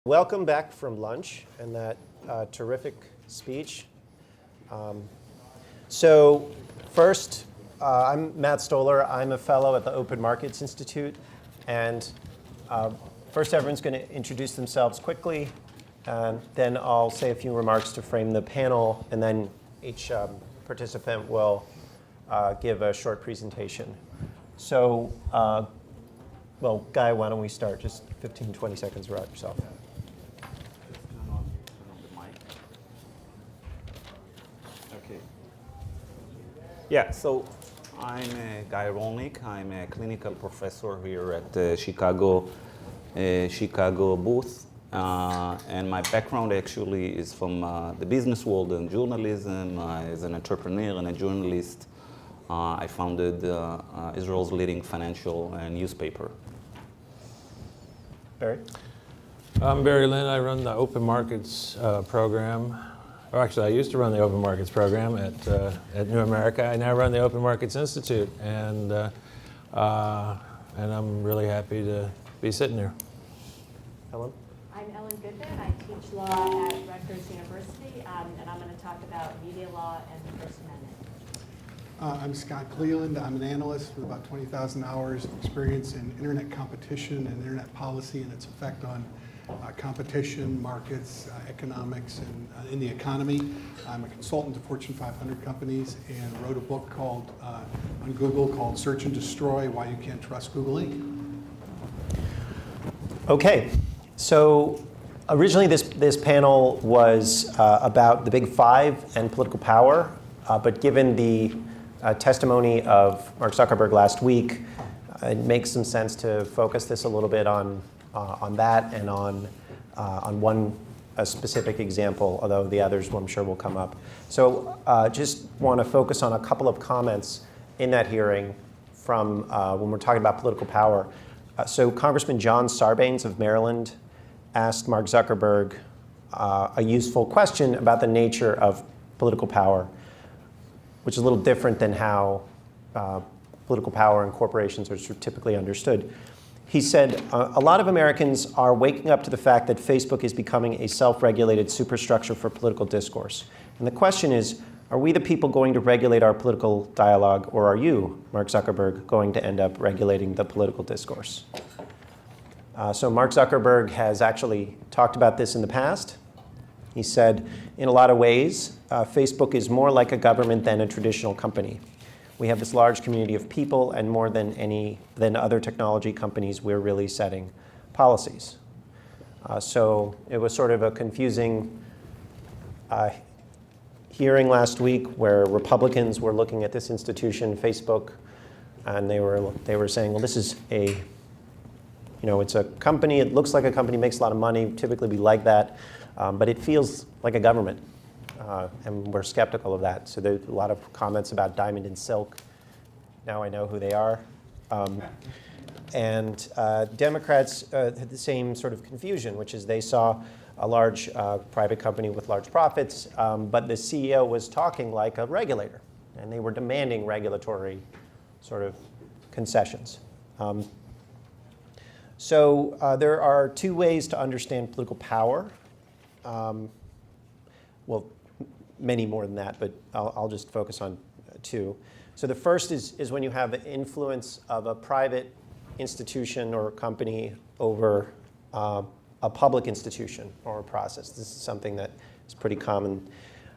Welcome back from lunch and that terrific speech. So first, I'm Matt Stoller. I'm a fellow at the Open Markets Institute. And first, everyone's going to introduce themselves quickly. Then I'll say a few remarks to frame the panel. And then each participant will give a short presentation. So, well, Guy, why don't we start? Just 15, 20 seconds about yourself. Yeah, so I'm Guy Rolnik. I'm a clinical professor here at the Chicago booth. And my background actually is from the business world and journalism. As an entrepreneur and a journalist, I founded Israel's leading financial newspaper. Barry? I'm Barry Lynn. I run the Open Markets program. Or actually, I used to run the Open Markets program at New America. I now run the Open Markets Institute, and I'm really happy to be sitting here. Ellen? I'm Ellen Goodman. I teach law at Rutgers University, and I'm going to talk about media law and the First Amendment. I'm Scott Cleland. I'm an analyst with about 20,000 hours of experience in internet competition and internet policy and its effect on competition, markets, economics, and in the economy. I'm a consultant to Fortune 500 companies and wrote a book called on Google called Search and Destroy: Why You Can't Trust Google Inc. Okay, so originally this panel was about the Big Five and political power, but given the testimony of Mark Zuckerberg last week, it makes some sense to focus this a little bit on that and on a specific example, although the others I'm sure will come up. So just want to focus on a couple of comments in that hearing from when we're talking about political power. So Congressman John Sarbanes of Maryland asked Mark Zuckerberg a useful question about the nature of political power, which is a little different than how political power in corporations are typically understood. He said, a lot of Americans are waking up to the fact that Facebook is becoming a self-regulated superstructure for political discourse. And the question is, are we the people going to regulate our political dialogue, or are you, Mark Zuckerberg, going to end up regulating the political discourse? So Mark Zuckerberg has actually talked about this in the past. He said, in a lot of ways, Facebook is more like a government than a traditional company. We have this large community of people, and more than other technology companies, we're really setting policies. So it was sort of a confusing hearing last week where Republicans were looking at this institution, Facebook, and they were saying, well, this is it's a company. It looks like a company, makes a lot of money. Typically, we like that, but it feels like a government. And we're skeptical of that. So there's a lot of comments about Diamond and Silk. Now I know who they are. And Democrats had the same sort of confusion, which is they saw a large private company with large profits, but the CEO was talking like a regulator, and they were demanding regulatory sort of concessions. So there are two ways to understand political power. Well, many more than that, but I'll just focus on two. So the first is when you have the influence of a private institution or company over a public institution or a process. This is something that is pretty common.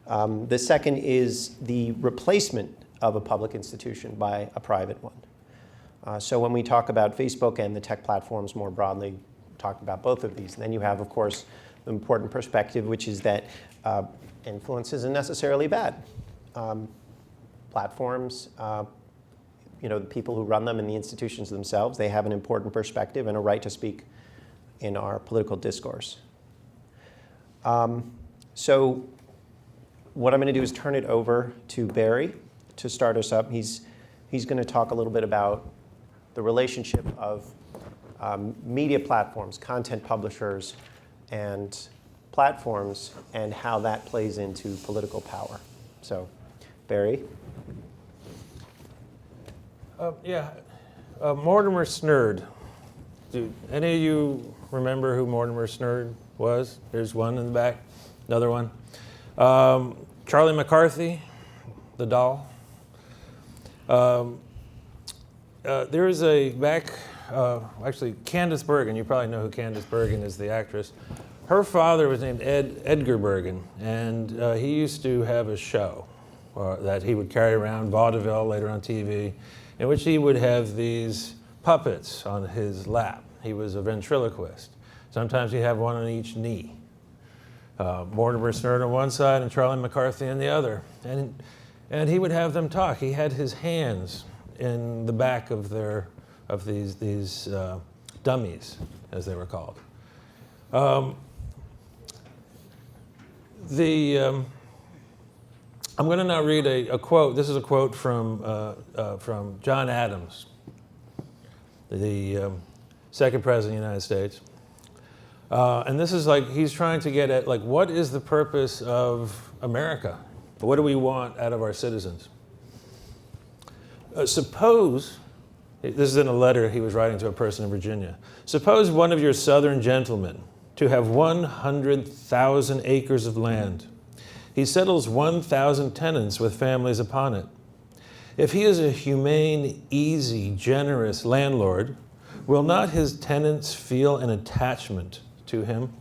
The second is the replacement of a public institution by a private one. So when we talk about Facebook and the tech platforms more broadly, we're talking about both of these. And then you have, of course, the important perspective, which is that influence isn't necessarily bad. Platforms, the people who run them and the institutions themselves, they have an important perspective and a right to speak in our political discourse. So what I'm going to do is turn it over to Barry to start us up. He's going to talk a little bit about the relationship of media platforms, content publishers, and platforms, and how that plays into political power. So, Barry? Mortimer Snerd. Do any of you remember who Mortimer Snerd was. There's one in the back, another one. Charlie McCarthy, the doll. There is a actually Candice Bergen, you probably know who Candice Bergen is, the actress. Her father was named Edgar Bergen, and he used to have a show that he would carry around, vaudeville, later on TV, in which he would have these puppets on his lap. He was a ventriloquist. Sometimes he'd have one on each knee. Mortimer Snerd on one side and Charlie McCarthy on the other. And he would have them talk. He had his hands in the back of these dummies, as they were called. I'm going to now read a quote. This is a quote from John Adams, the second president of the United States. And this is like, he's trying to get at, like, what is the purpose of America? What do we want out of our citizens? Suppose, this is in a letter he was writing to a person in Virginia. Suppose one of your southern gentlemen to have 100,000 acres of land. He settles 1,000 tenants with families upon it. If he is a humane, easy, generous landlord, will not his tenants feel an attachment to him?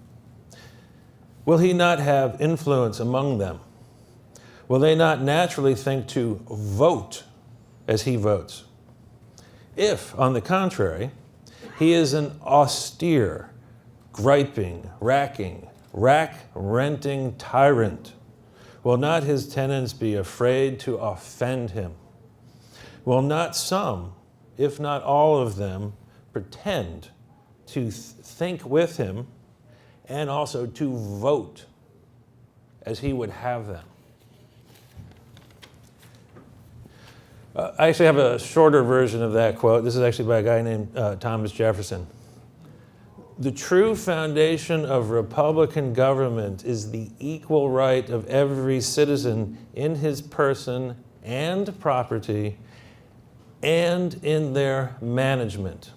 Will he not have influence among them? Will they not naturally think to vote as he votes? If, on the contrary, he is an austere, griping, rack-renting tyrant, will not his tenants be afraid to offend him? Will not some, if not all of them, pretend to think with him and also to vote as he would have them? I actually have a shorter version of that quote. This is actually by a guy named Thomas Jefferson. The true foundation of Republican government is the equal right of every citizen in his person and property and in their management.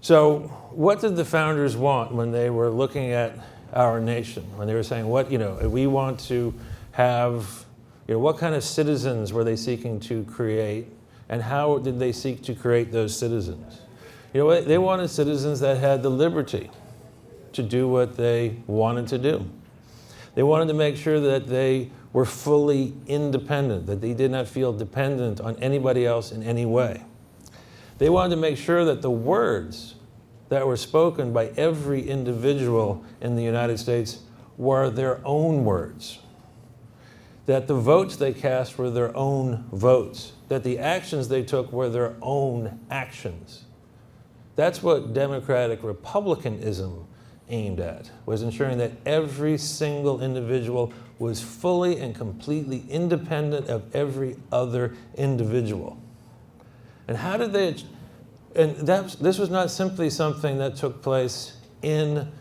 So what did the founders want when they were looking at our nation? When they were saying, we want to have, what kind of citizens were they seeking to create, and how did they seek to create those citizens? They wanted citizens that had the liberty to do what they wanted to do. They wanted to make sure that they were fully independent, that they did not feel dependent on anybody else in any way. They wanted to make sure that the words that were spoken by every individual in the United States were their own words, that the votes they cast were their own votes, that the actions they took were their own actions. That's what democratic republicanism aimed at, was ensuring that every single individual was fully and completely independent of every other individual. And how did they, this was not simply something that took place in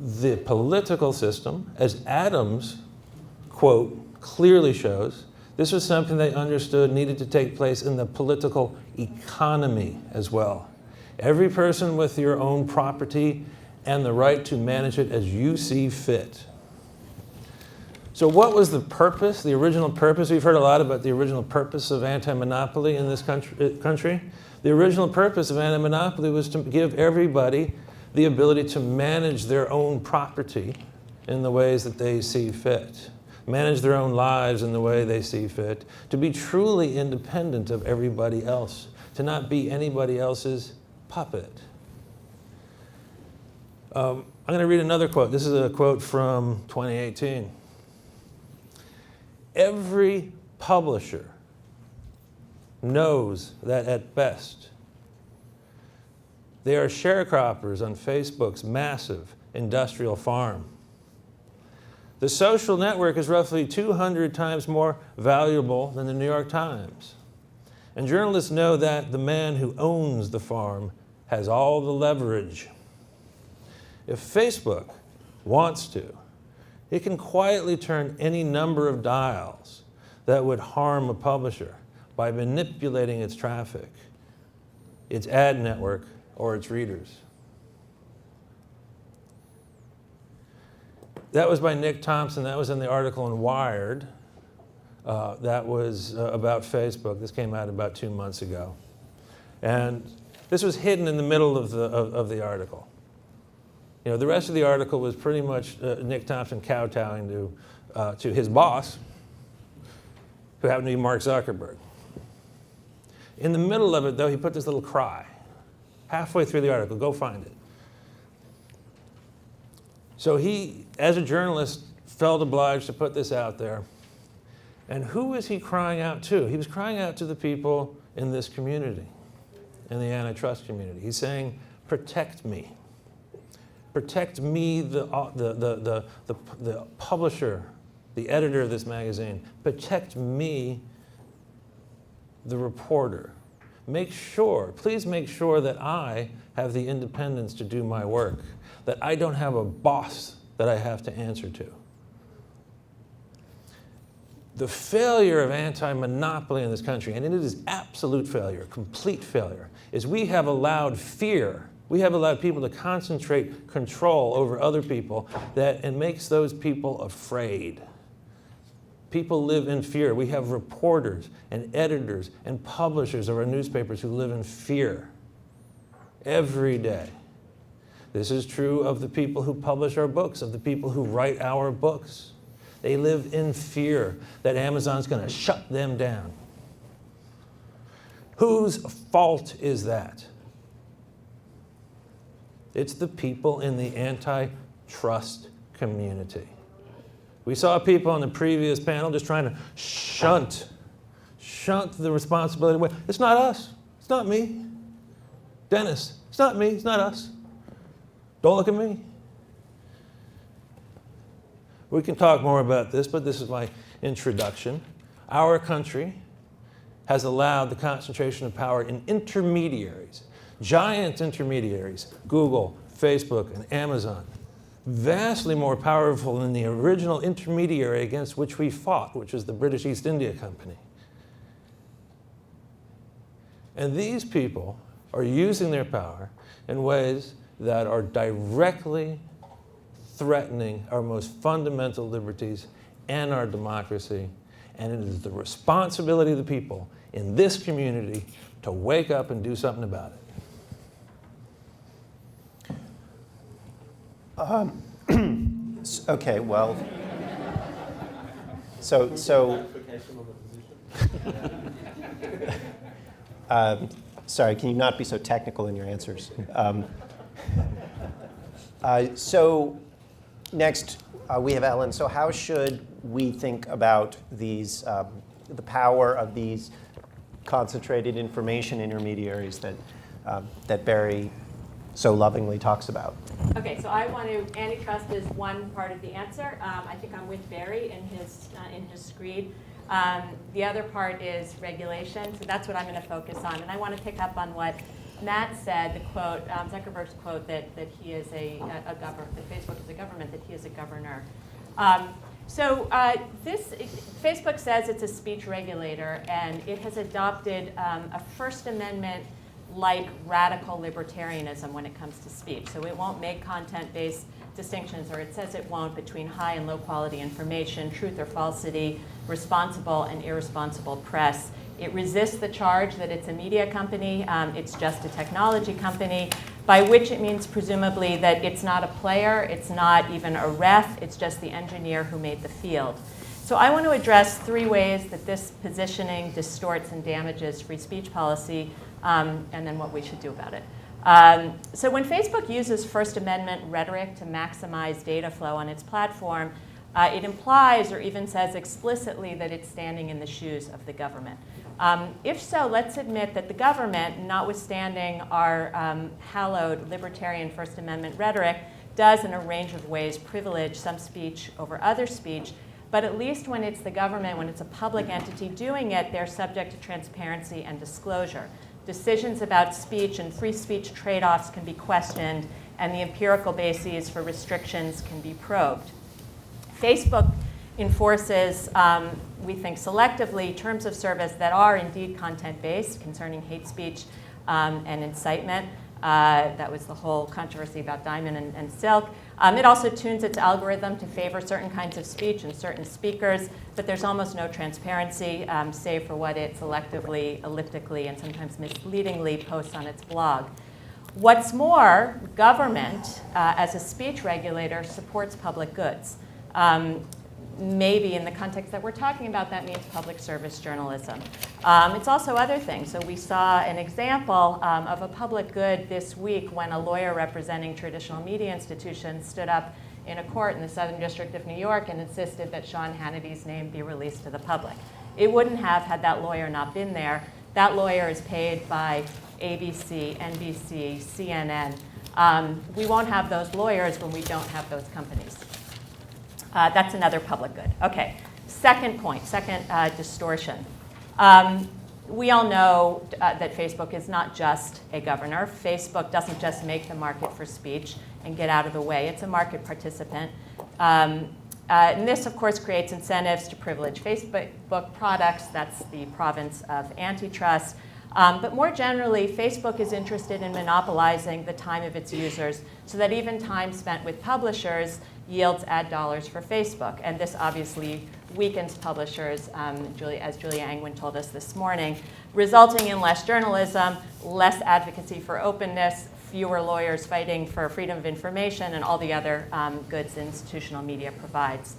the political system, as Adams, quote, clearly shows. This was something they understood needed to take place in the political economy as well. Every person with your own property and the right to manage it as you see fit. So what was the purpose, the original purpose? We've heard a lot about the original purpose of anti-monopoly in this country. The original purpose of anti-monopoly was to give everybody the ability to manage their own property in the ways that they see fit, manage their own lives in the way they see fit, to be truly independent of everybody else, to not be anybody else's puppet. I'm going to read another quote. This is a quote from 2018. Every publisher knows that at best they are sharecroppers on Facebook's massive industrial farm. The social network is roughly 200 times more valuable than the New York Times. And journalists know that the man who owns the farm has all the leverage. If Facebook wants to, it can quietly turn any number of dials that would harm a publisher by manipulating its traffic, its ad network, or its readers. That was by Nick Thompson. That was in the article in Wired. That was about Facebook. This came out about 2 months ago. And this was hidden in the middle of the article. You know, the rest of the article was pretty much Nick Thompson kowtowing to his boss, who happened to be Mark Zuckerberg. In the middle of it, though, he put this little cry. Halfway through the article, go find it. So he, as a journalist, felt obliged to put this out there. And who was he crying out to? He was crying out to the people in this community, in the antitrust community. He's saying, protect me. Protect me, the publisher, the editor of this magazine. Protect me, the reporter. Please make sure that I have the independence to do my work, that I don't have a boss that I have to answer to. The failure of anti-monopoly in this country, and it is absolute failure, complete failure, is we have allowed fear. We have allowed people to concentrate control over other people, that it makes those people afraid. People live in fear. We have reporters and editors and publishers of our newspapers who live in fear every day. This is true of the people who publish our books, of the people who write our books. They live in fear that Amazon's going to shut them down. Whose fault is that? It's the people in the antitrust community. We saw people on the previous panel just trying to shunt the responsibility away. It's not us. It's not me. Dennis, it's not me. It's not us. Don't look at me. We can talk more about this, but this is my introduction. Our country has allowed the concentration of power in intermediaries, giant intermediaries, Google, Facebook, and Amazon, vastly more powerful than the original intermediary against which we fought, which was the British East India Company. And these people are using their power in ways that are directly threatening our most fundamental liberties and our democracy. And it is the responsibility of the people in this community to wake up and do something about it. Okay, well, so sorry, can you not be so technical in your answers? So next, we have Ellen. So how should we think about these, the power of these concentrated information intermediaries that Barry so lovingly talks about? Okay, so I want to, antitrust is one part of the answer. I think I'm with Barry in his screed. The other part is regulation, so that's what I'm going to focus on. And I want to pick up on what Matt said, the quote, Zuckerberg's quote that he is a government, that Facebook is a government, that he is a governor. Facebook says it's a speech regulator, and it has adopted a First Amendment-like radical libertarianism when it comes to speech. So it won't make content-based distinctions, or it says it won't, between high and low quality information, truth or falsity, responsible and irresponsible press. It resists the charge that it's a media company, it's just a technology company, by which it means presumably that it's not a player, it's not even a ref, it's just the engineer who made the field. So I want to address 3 ways that this positioning distorts and damages free speech policy, and then what we should do about it. So when Facebook uses First Amendment rhetoric to maximize data flow on its platform, it implies or even says explicitly that it's standing in the shoes of the government. If so, let's admit that the government, notwithstanding our hallowed libertarian First Amendment rhetoric, does in a range of ways privilege some speech over other speech. But at least when it's the government, when it's a public entity doing it, they're subject to transparency and disclosure. Decisions about speech and free speech trade-offs can be questioned, and the empirical bases for restrictions can be probed. Facebook enforces, we think selectively, terms of service that are indeed content-based concerning hate speech and incitement. That was the whole controversy about diamond and silk. It also tunes its algorithm to favor certain kinds of speech and certain speakers, but there's almost no transparency, save for what it selectively, elliptically, and sometimes misleadingly posts on its blog. What's more, government, as a speech regulator, supports public goods. Maybe in the context that we're talking about, that means public service journalism. It's also other things. So we saw an example of a public good this week when a lawyer representing traditional media institutions stood up in a court in the Southern District of New York and insisted that Sean Hannity's name be released to the public. It wouldn't have had that lawyer not been there. That lawyer is paid by ABC, NBC, CNN. We won't have those lawyers when we don't have those companies. That's another public good. Okay, second point, second distortion. We all know that Facebook is not just a governor. Facebook doesn't just make the market for speech and get out of the way. It's a market participant. And this, of course, creates incentives to privilege Facebook products. That's the province of antitrust. But more generally, Facebook is interested in monopolizing the time of its users so that even time spent with publishers yields ad dollars for Facebook. And this obviously weakens publishers, as Julia Angwin told us this morning, resulting in less journalism, less advocacy for openness, fewer lawyers fighting for freedom of information, and all the other goods institutional media provides.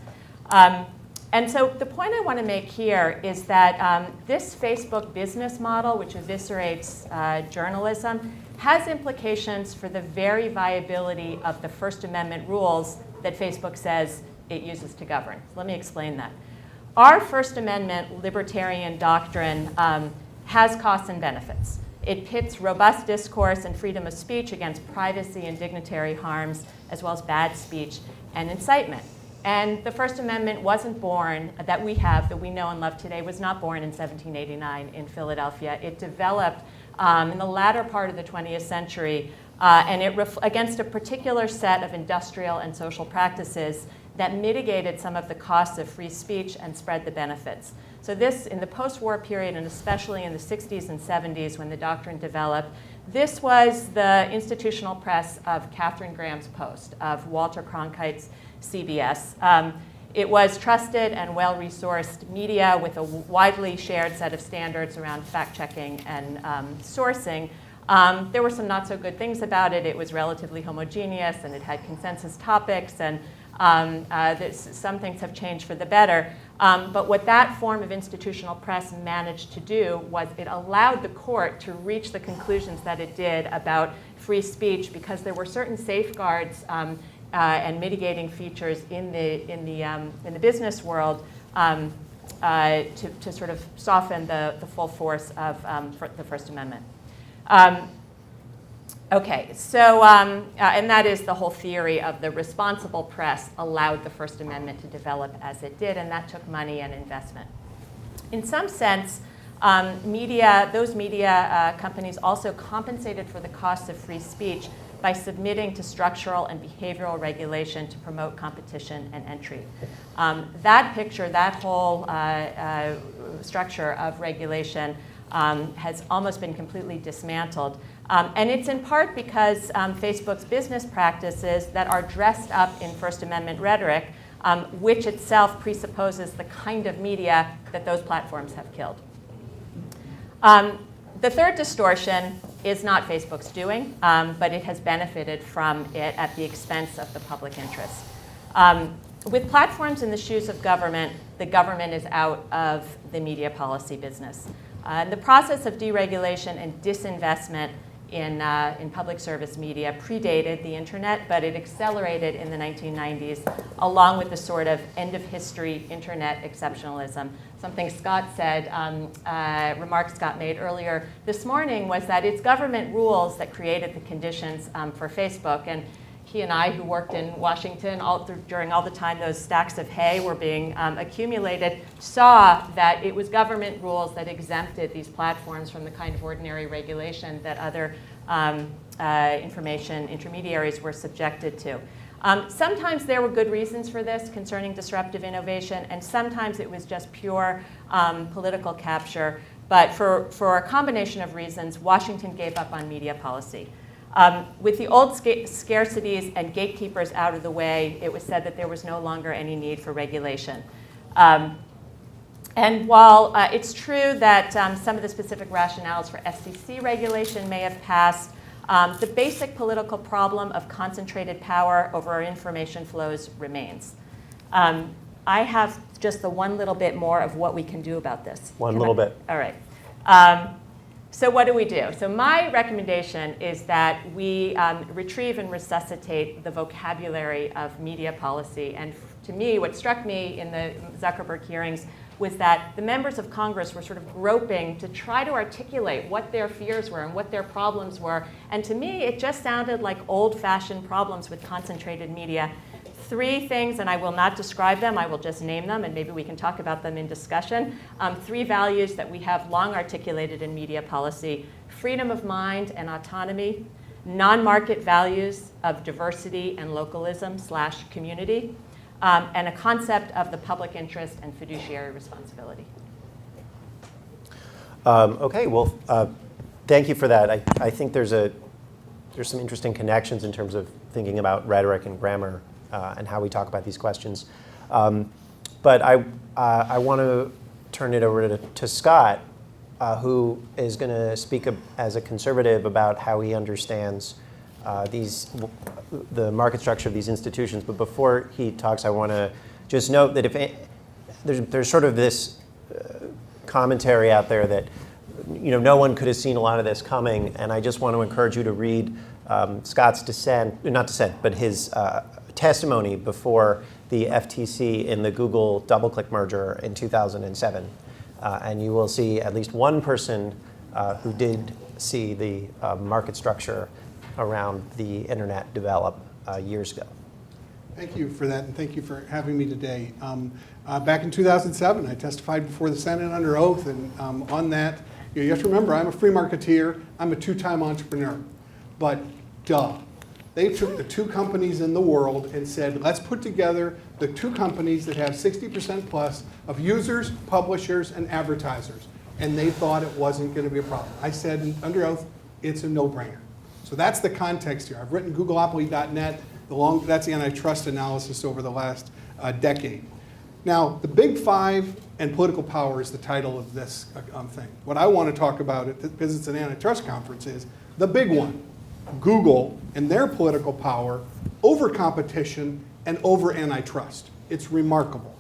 And so the point I want to make here is that this Facebook business model, which eviscerates journalism, has implications for the very viability of the First Amendment rules that Facebook says it uses to govern. So let me explain that. Our First Amendment libertarian doctrine has costs and benefits. It pits robust discourse and freedom of speech against privacy and dignitary harms, as well as bad speech and incitement. And the First Amendment wasn't born, that we know and love today, was not born in 1789 in Philadelphia. It developed in the latter part of the 20th century, and against a particular set of industrial and social practices that mitigated some of the costs of free speech and spread the benefits. So this, in the post-war period, and especially in the 60s and 70s when the doctrine developed, this was the institutional press of Katharine Graham's Post, of Walter Cronkite's CBS. It was trusted and well-resourced media with a widely shared set of standards around fact-checking and sourcing. There were some not-so-good things about it. It was relatively homogeneous, and it had consensus topics, and some things have changed for the better. But what that form of institutional press managed to do was it allowed the court to reach the conclusions that it did about free speech because there were certain safeguards and mitigating features in the business world to sort of soften the full force of the First Amendment. Okay, so, and that is the whole theory of the responsible press allowed the First Amendment to develop as it did, and that took money and investment. In some sense, those media companies also compensated for the costs of free speech by submitting to structural and behavioral regulation to promote competition and entry. That picture, that whole structure of regulation has almost been completely dismantled. And it's in part because Facebook's business practices that are dressed up in First Amendment rhetoric, which itself presupposes the kind of media that those platforms have killed. The third distortion is not Facebook's doing, but it has benefited from it at the expense of the public interest. With platforms in the shoes of government, the government is out of the media policy business. The process of deregulation and disinvestment in public service media predated the internet, but it accelerated in the 1990s, along with the sort of end-of-history internet exceptionalism. Something Scott said, remark Scott made earlier this morning, was that it's government rules that created the conditions for Facebook. And he and I, who worked in Washington during all the time those stacks of hay were being accumulated, saw that it was government rules that exempted these platforms from the kind of ordinary regulation that other information intermediaries were subjected to. Sometimes there were good reasons for this concerning disruptive innovation, and sometimes it was just pure political capture. But for a combination of reasons, Washington gave up on media policy. With the old scarcities and gatekeepers out of the way, it was said that there was no longer any need for regulation. And while it's true that some of the specific rationales for FCC regulation may have passed, the basic political problem of concentrated power over our information flows remains. I have just the one little bit more of what we can do about this. One little bit. All right. So what do we do? So my recommendation is that we retrieve and resuscitate the vocabulary of media policy. And to me, what struck me in the Zuckerberg hearings was that the members of Congress were sort of groping to try to articulate what their fears were and what their problems were. And to me, it just sounded like old-fashioned problems with concentrated media. 3 things, and I will not describe them, I will just name them, and maybe we can talk about them in discussion. 3 values that we have long articulated in media policy: freedom of mind and autonomy, non-market values of diversity and localism/community, and a concept of the public interest and fiduciary responsibility. Okay, well, thank you for that. I think there's some interesting connections in terms of thinking about rhetoric and grammar and how we talk about these questions. But I want to turn it over to Scott, who is going to speak as a conservative about how he understands the market structure of these institutions. But before he talks, I want to just note that there's sort of this commentary out there that no one could have seen a lot of this coming, and I just want to encourage you to read Scott's but his testimony before the FTC in the Google DoubleClick merger in 2007, and you will see at least one person who did see the market structure around the internet develop years ago. Thank you for that, and thank you for having me today. Back in 2007, I testified before the Senate under oath, and on that, you have to remember, I'm a free marketeer, I'm a 2-time entrepreneur, but they took the 2 companies in the world and said, let's put together the 2 companies that have 60% plus of users, publishers, and advertisers, and they thought it wasn't going to be a problem. I said under oath, it's a no-brainer. So that's the context here. I've written Googleopoly.net, that's the antitrust analysis over the last decade. Now, the Big 5 and political power is the title of this thing. What I want to talk about, because it's an antitrust conference, is the big one, Google and their political power over competition and over antitrust. It's remarkable.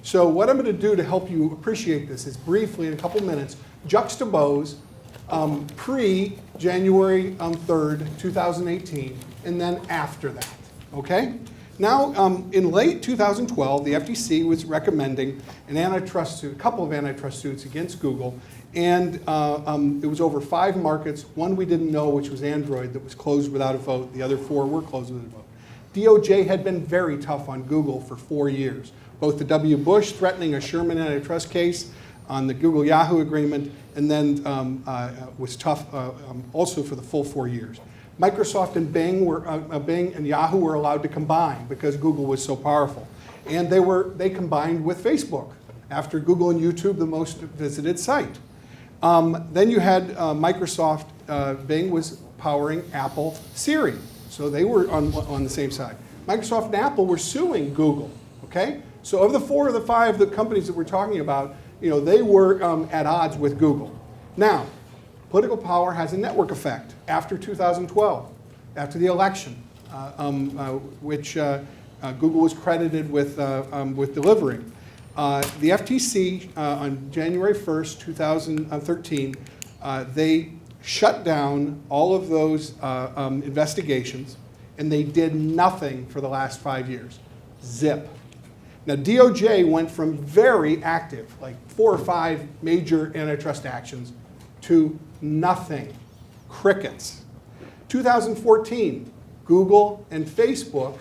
So what I'm going to do to help you appreciate this is briefly, in a couple minutes, juxtapose pre-January 3rd, 2018, and then after that, okay? Now, in late 2012, the FTC was recommending an antitrust suit, a couple of antitrust suits against Google, and it was over 5 markets. One we didn't know, which was Android, that was closed without a vote. The other 4 were closed without a vote. DOJ had been very tough on Google for 4 years, both the W. Bush threatening a Sherman antitrust case on the Google-Yahoo agreement, and then was tough also for the full 4 years. Microsoft and Bing and Yahoo were allowed to combine because Google was so powerful. And they combined with Facebook after Google and YouTube, the most visited site. Then you had Microsoft, Bing was powering Apple Siri. So they were on the same side. Microsoft and Apple were suing Google, okay? So of the 4 or the 5 the companies that we're talking about, they were at odds with Google. Now, political power has a network effect after 2012, after the election, which Google was credited with delivering. The FTC on January 1st, 2013, they shut down all of those investigations, and they did nothing for the last 5 years. Zip. Now, DOJ went from very active, like 4 or 5 major antitrust actions, to nothing. Crickets. 2014, Google and Facebook,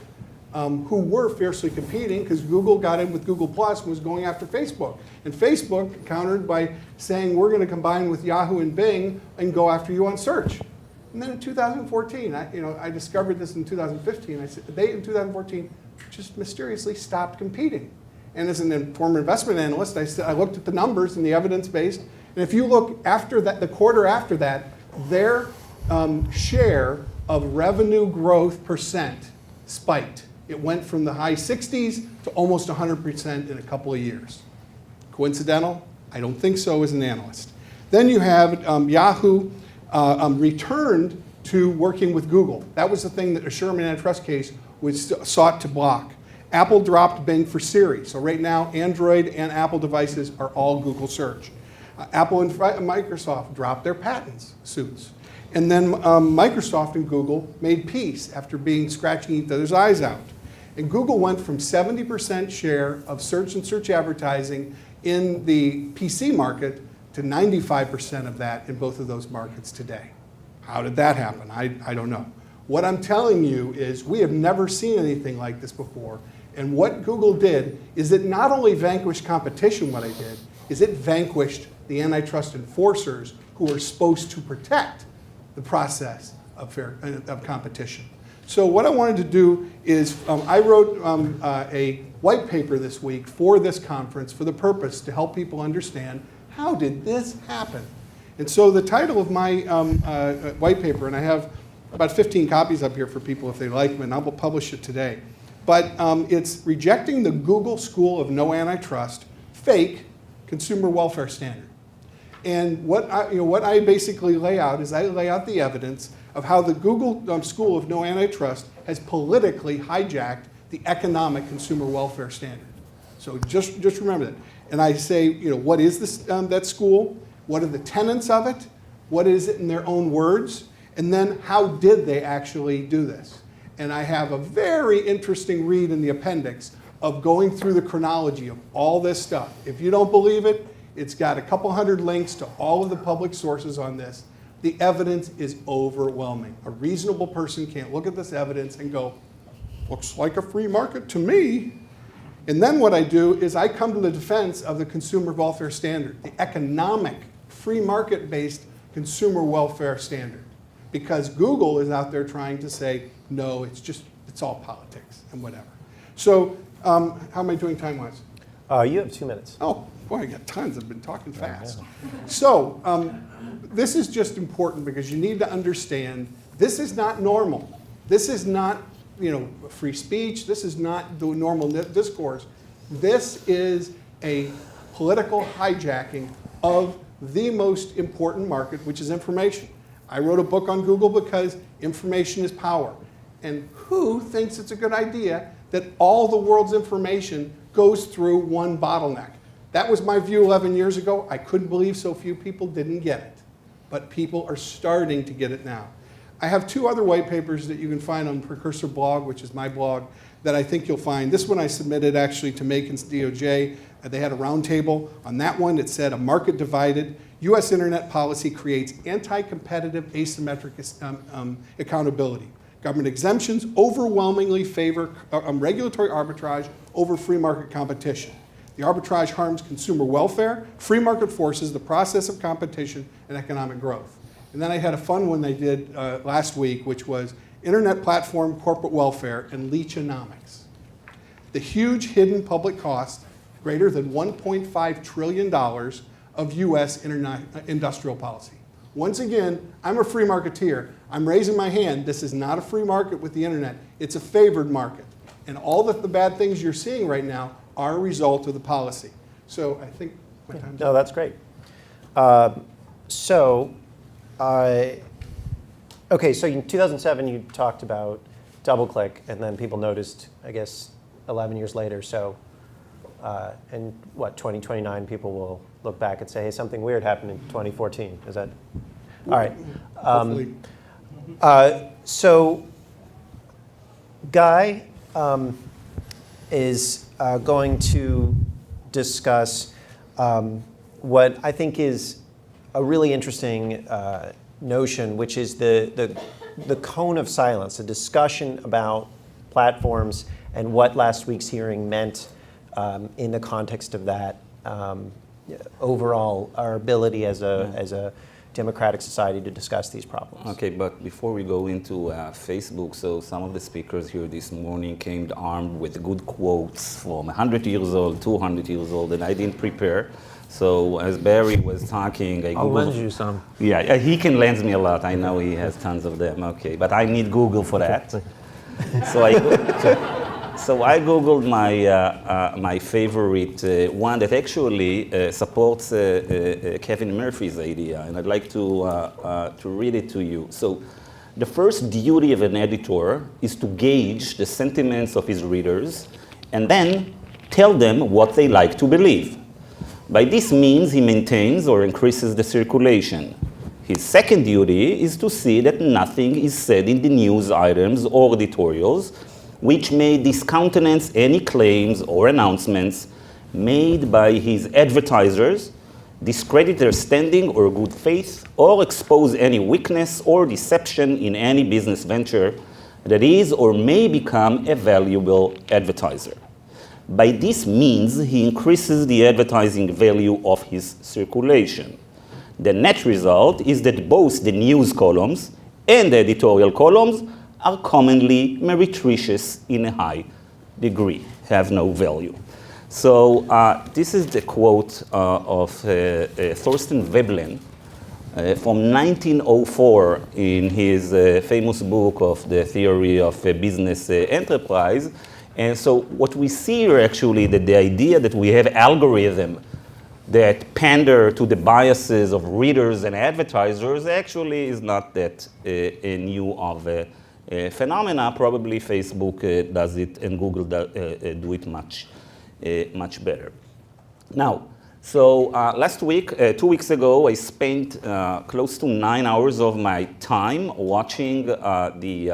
who were fiercely competing, because Google got in with Google Plus and was going after Facebook. And Facebook countered by saying, we're going to combine with Yahoo and Bing and go after you on search. And then in 2014, I discovered this in 2015. I said, they in 2014 just mysteriously stopped competing. And as an former investment analyst, I looked at the numbers and the evidence based. And if you look after that, the quarter after that, their share of revenue growth percent spiked. It went from the high 60s to almost 100% in a couple of years. Coincidental? I don't think so as an analyst. Then you have Yahoo returned to working with Google. That was the thing that a Sherman antitrust case was sought to block. Apple dropped Bing for Siri. So right now, Android and Apple devices are all Google search. Apple and Microsoft dropped their patents suits. And then Microsoft and Google made peace after scratching each other's eyes out. And Google went from 70% share of search and search advertising in the PC market to 95% of that in both of those markets today. How did that happen? I don't know. What I'm telling you is we have never seen anything like this before. And what Google did is it not only vanquished competition, what it did, is it vanquished the antitrust enforcers who are supposed to protect the process of competition. So what I wanted to do is I wrote a white paper this week for this conference for the purpose to help people understand how did this happen. And so the title of my white paper, and I have about 15 copies up here for people if they like them, and I will publish it today. But it's Rejecting the Google School of No Antitrust, Fake Consumer Welfare Standard. And what I basically lay out is I lay out the evidence of how the Google School of No Antitrust has politically hijacked the economic consumer welfare standard. So just remember that. And I say, what is this, that school? What are the tenets of it? What is it in their own words? And then how did they actually do this? And I have a very interesting read in the appendix of going through the chronology of all this stuff. If you don't believe it, it's got a couple hundred links to all of the public sources on this. The evidence is overwhelming. A reasonable person can't look at this evidence and go, looks like a free market to me. And then what I do is I come to the defense of the consumer welfare standard, the economic, free market-based consumer welfare standard. Because Google is out there trying to say, no, it's all politics and whatever. So how am I doing time-wise? You have 2 minutes. Oh, boy, I got tons. I've been talking fast. So this is just important because you need to understand this is not normal. This is not free speech. This is not the normal discourse. This is a political hijacking of the most important market, which is information. I wrote a book on Google because information is power. And who thinks it's a good idea that all the world's information goes through one bottleneck? That was my view 11 years ago. I couldn't believe so few people didn't get it. But people are starting to get it now. I have 2 other white papers that you can find on Precursor blog, which is my blog, that I think you'll find. This one I submitted actually to Macon's DOJ. They had a roundtable. On that one, it said, a market divided, U.S. internet policy creates anti-competitive asymmetric accountability. Government exemptions overwhelmingly favor regulatory arbitrage over free market competition. The arbitrage harms consumer welfare. Free market forces the process of competition and economic growth. And then I had a fun one they did last week, which was Internet Platform Corporate Welfare and Leachonomics. The huge hidden public cost, greater than $1.5 trillion of U.S. industrial policy. Once again, I'm a free marketeer. I'm raising my hand. This is not a free market with the internet. It's a favored market. And all the bad things you're seeing right now are a result of the policy. So I think my time's up. No, that's great. Okay, so in 2007 you talked about DoubleClick, and then people noticed, I guess, 11 years later. So, and 2029 people will look back and say, hey, something weird happened in 2014. Is that all right? Hopefully. So, Guy is going to discuss what I think is a really interesting notion, which is the cone of silence, a discussion about platforms and what last week's hearing meant in the context of that. Overall, our ability as a democratic society to discuss these problems. Okay, but before we go into Facebook, so some of the speakers here this morning came armed with good quotes from 100 years old, 200 years old, and I didn't prepare. So as Barry was talking, I I'll Googled. lend you some. Yeah, he can lend me a lot. I know he has tons of them. Okay, but I need Google for that. So I Googled my favorite one that actually supports Kevin Murphy's idea, and I'd like to read it to you. So, the first duty of an editor is to gauge the sentiments of his readers, and then tell them what they like to believe. By this means, he maintains or increases the circulation. His second duty is to see that nothing is said in the news items or editorials which may discountenance any claims or announcements made by his advertisers, discredit their standing or good faith, or expose any weakness or deception in any business venture that is or may become a valuable advertiser. By this means, he increases the advertising value of his circulation. The net result is that both the news columns and the editorial columns are commonly meretricious in a high degree, have no value. So this is the quote of Thorsten Veblen from 1904 in his famous book of the theory of business enterprise. And so what we see here actually, that the idea that we have algorithm that pander to the biases of readers and advertisers actually is not that new of a phenomena. Probably Facebook does it and Google do it much better. Now, so last week, 2 weeks ago, I spent close to 9 hours of my time watching the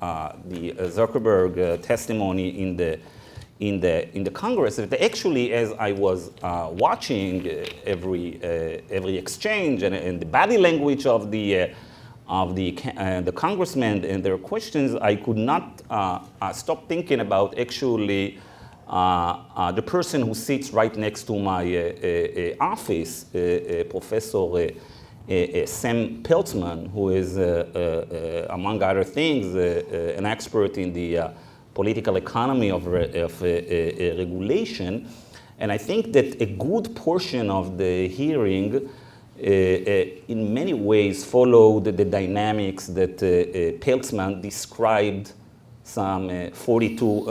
Zuckerberg testimony in the Congress. Actually, as I was watching every exchange and the body language of the congressmen and their questions, I could not stop thinking about actually the person who sits right next to my office, Professor Sam Peltzman, who is, among other things, an expert in the political economy of regulation. And I think that a good portion of the hearing in many ways followed the dynamics that Peltzman described some 42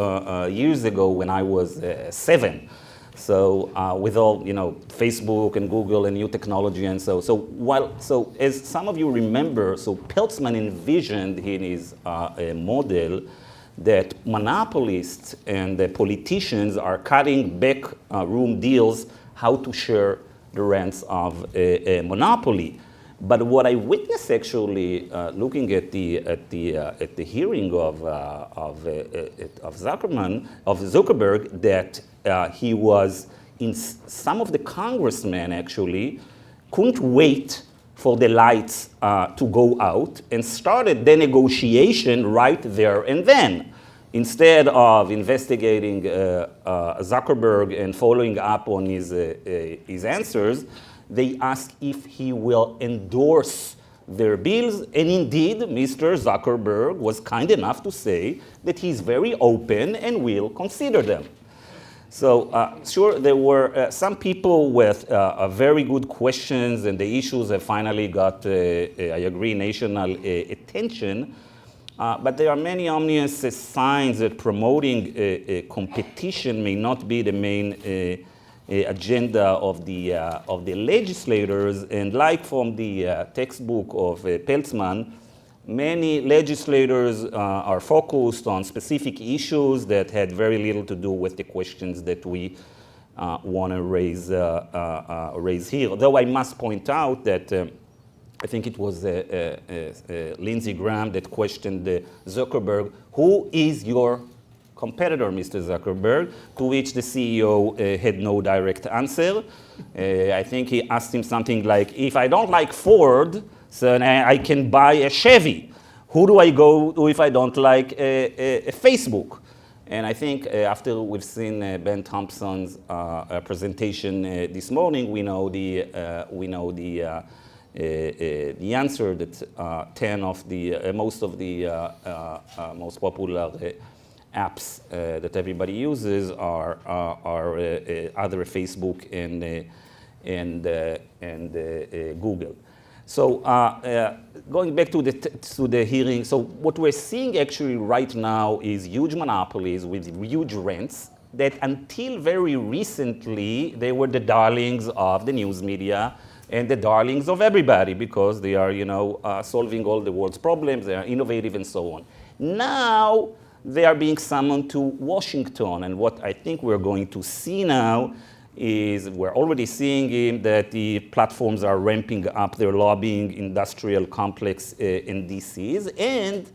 years ago when I was 7. So with all, Facebook and Google and new technology and so as some of you remember, so Peltzman envisioned in his model that monopolists and the politicians are cutting backroom deals how to share the rents of a monopoly. But what I witnessed actually, looking at the hearing of Zuckerberg, that he was in some of the congressmen actually couldn't wait for the lights to go out and started the negotiation right there and then. Instead of investigating Zuckerberg and following up on his answers, they asked if he will endorse their bills. And indeed, Mr. Zuckerberg was kind enough to say that he's very open and will consider them. So sure, there were some people with very good questions, and the issues have finally got, I agree, national attention. But there are many ominous signs that promoting competition may not be the main agenda of the legislators. And like from the textbook of Peltzman, many legislators are focused on specific issues that had very little to do with the questions that we want to raise here. Though I must point out that I think it was Lindsey Graham that questioned Zuckerberg, who is your competitor, Mr. Zuckerberg, to which the CEO had no direct answer. I think he asked him something like, if I don't like Ford, so I can buy a Chevy. Who do I go to if I don't like a Facebook? And I think after we've seen Ben Thompson's presentation this morning, we know the answer that 10 of the most of the most popular apps that everybody uses are either Facebook Google. So going back to the hearing, so what we're seeing actually right now is huge monopolies with huge rents that until very recently, they were the darlings of the news media and the darlings of everybody because they are, solving all the world's problems, they are innovative and so on. Now, they are being summoned to Washington, and what I think we're going to see now is we're already seeing that the platforms are ramping up their lobbying industrial complex in DCs, and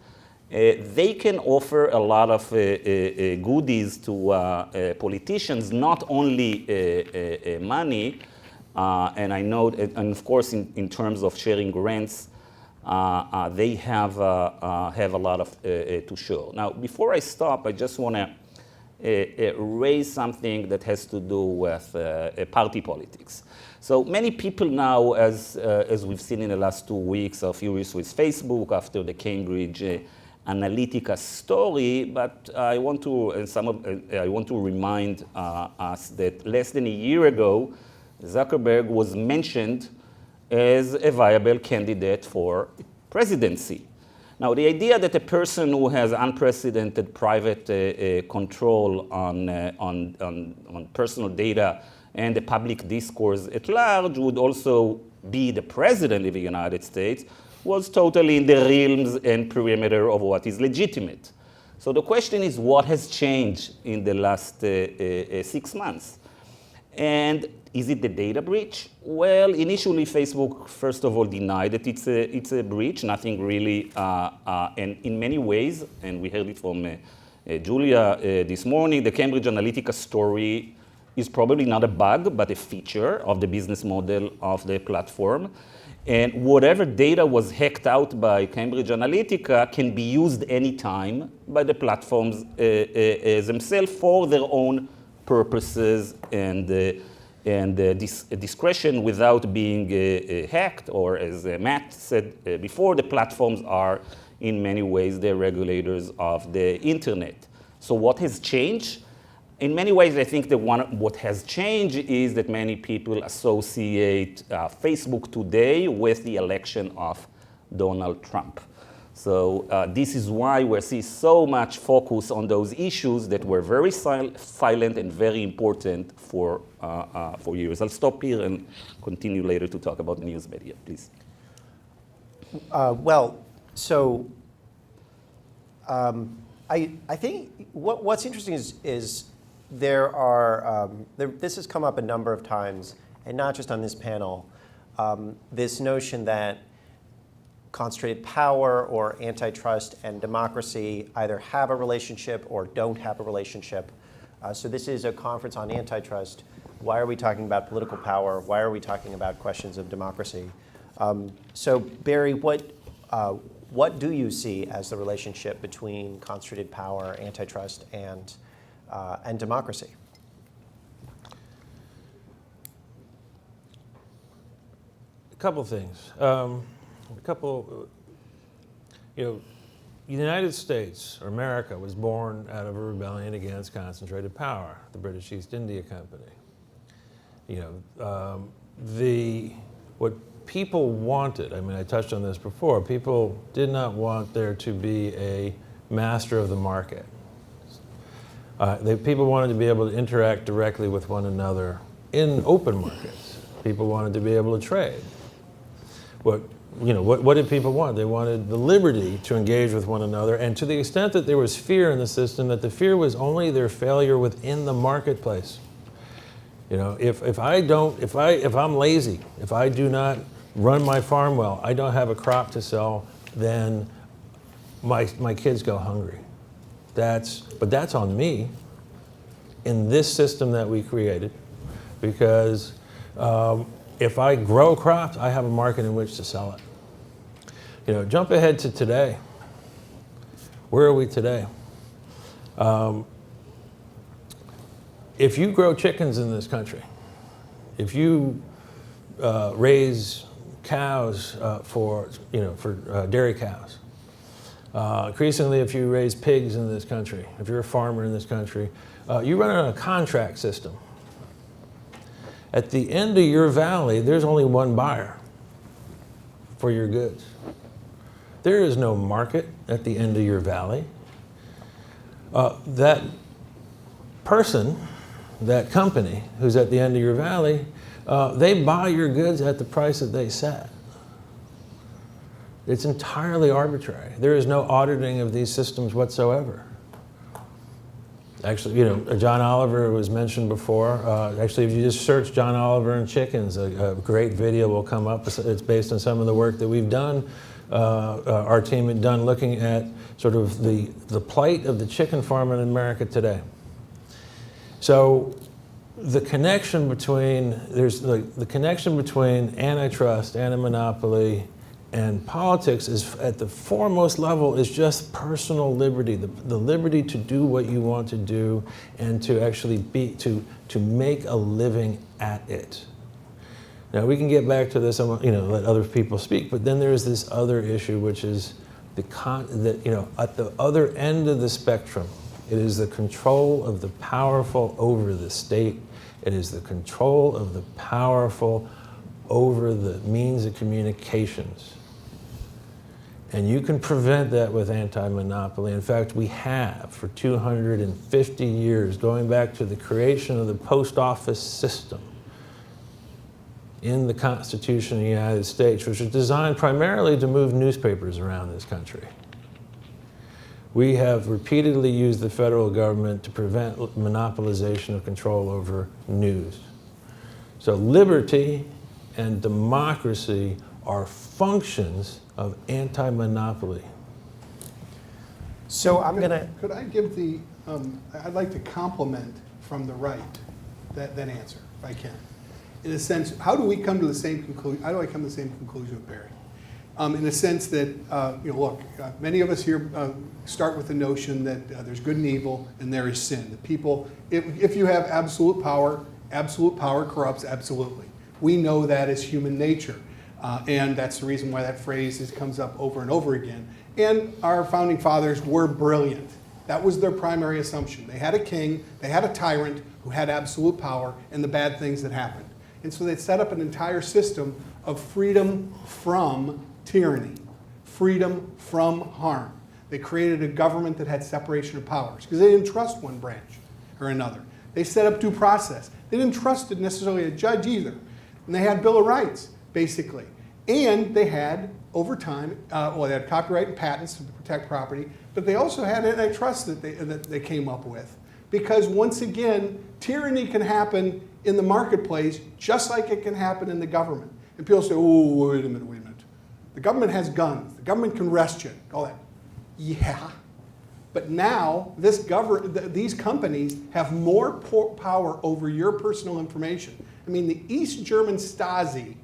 they can offer a lot of goodies to politicians, not only money, and I know, and of course, in terms of sharing rents, they have a lot of to show. Now, before I stop, I just want to raise something that has to do with party politics. So many people now, as we've seen in the last 2 weeks, are furious with Facebook after the Cambridge Analytica story. But I want to remind us that less than a year ago, Zuckerberg was mentioned as a viable candidate for presidency. Now, the idea that a person who has unprecedented private control on personal data and the public discourse at large would also be the president of the United States was totally in the realms and perimeter of what is legitimate. So the question is, what has changed in the last 6 months? And is it the data breach? Well, initially Facebook, first of all, denied that it's a breach, nothing really, and in many ways, and we heard it from Julia this morning, the Cambridge Analytica story is probably not a bug, but a feature of the business model of the platform. And whatever data was hacked out by Cambridge Analytica can be used anytime by the platforms themselves for their own purposes and discretion without being hacked, or as Matt said before, the platforms are in many ways the regulators of the internet. So what has changed? In many ways, I think that what has changed is that many people associate Facebook today with the election of Donald Trump. So this is why we see so much focus on those issues that were very silent and very important for years. I'll stop here and continue later to talk about the news media, please. I think what's interesting is there are, this has come up a number of times, and not just on this panel, this notion that concentrated power or antitrust and democracy either have a relationship or don't have a relationship. So this is a conference on antitrust. Why are we talking about political power? Why are we talking about questions of democracy? So Barry, what do you see as the relationship between concentrated power, antitrust, and democracy? A couple things. The United States, or America, was born out of a rebellion against concentrated power, the British East India Company. What people wanted, I mean, I touched on this before, people did not want there to be a master of the market. People wanted to be able to interact directly with one another in open markets. People wanted to be able to trade. What did people want? They wanted the liberty to engage with one another, and to the extent that there was fear in the system, that the fear was only their failure within the marketplace. If I'm lazy, if I do not run my farm well, I don't have a crop to sell, then my kids go hungry. But that's on me in this system that we created, because if I grow crops, I have a market in which to sell it. Jump ahead to today. Where are we today? If you grow chickens in this country, if you raise cows for dairy cows, increasingly if you raise pigs in this country, if you're a farmer in this country, you run on a contract system. At the end of your valley, there's only one buyer for your goods. There is no market at the end of your valley. That person, that company who's at the end of your valley, they buy your goods at the price that they set. It's entirely arbitrary. There is no auditing of these systems whatsoever. Actually, John Oliver was mentioned before. Actually, if you just search John Oliver and chickens, a great video will come up. It's based on some of the work that we've done, our team had done looking at sort of the plight of the chicken farm in America today. So the connection between, the connection between antitrust, anti-monopoly, and politics is at the foremost level is just personal liberty, the liberty to do what you want to do and to actually to make a living at it. Now we can get back to this, let other people speak, but then there's this other issue, which is at the other end of the spectrum, it is the control of the powerful over the state. It is the control of the powerful over the means of communications. And you can prevent that with anti-monopoly. In fact, we have for 250 years, going back to the creation of the post office system in the Constitution of the United States, which was designed primarily to move newspapers around this country. We have repeatedly used the federal government to prevent monopolization of control over news. So liberty and democracy are functions of anti-monopoly. So I'm going to... Could I give the, I'd like to compliment from the right that answer, if I can. In a sense, how do we come to the same conclusion? How do I come to the same conclusion with Barry? In a sense that, look, many of us here start with the notion that there's good and evil and there is sin. The people, if you have absolute power corrupts absolutely. We know that as human nature. And that's the reason why that phrase comes up over and over again. And our founding fathers were brilliant. That was their primary assumption. They had a king, they had a tyrant who had absolute power and the bad things that happened. And so they set up an entire system of freedom from tyranny, freedom from harm. They created a government that had separation of powers because they didn't trust one branch or another. They set up due process. They didn't trust necessarily a judge either. And they had Bill of Rights, basically. And they had, over time, they had copyright and patents to protect property, but they also had antitrust that they came up with. Because once again, tyranny can happen in the marketplace just like it can happen in the government. And people say, oh, wait a minute. The government has guns. The government can arrest you. All that. Yeah. But now, these companies have more power over your personal information. I mean, the East German Stasi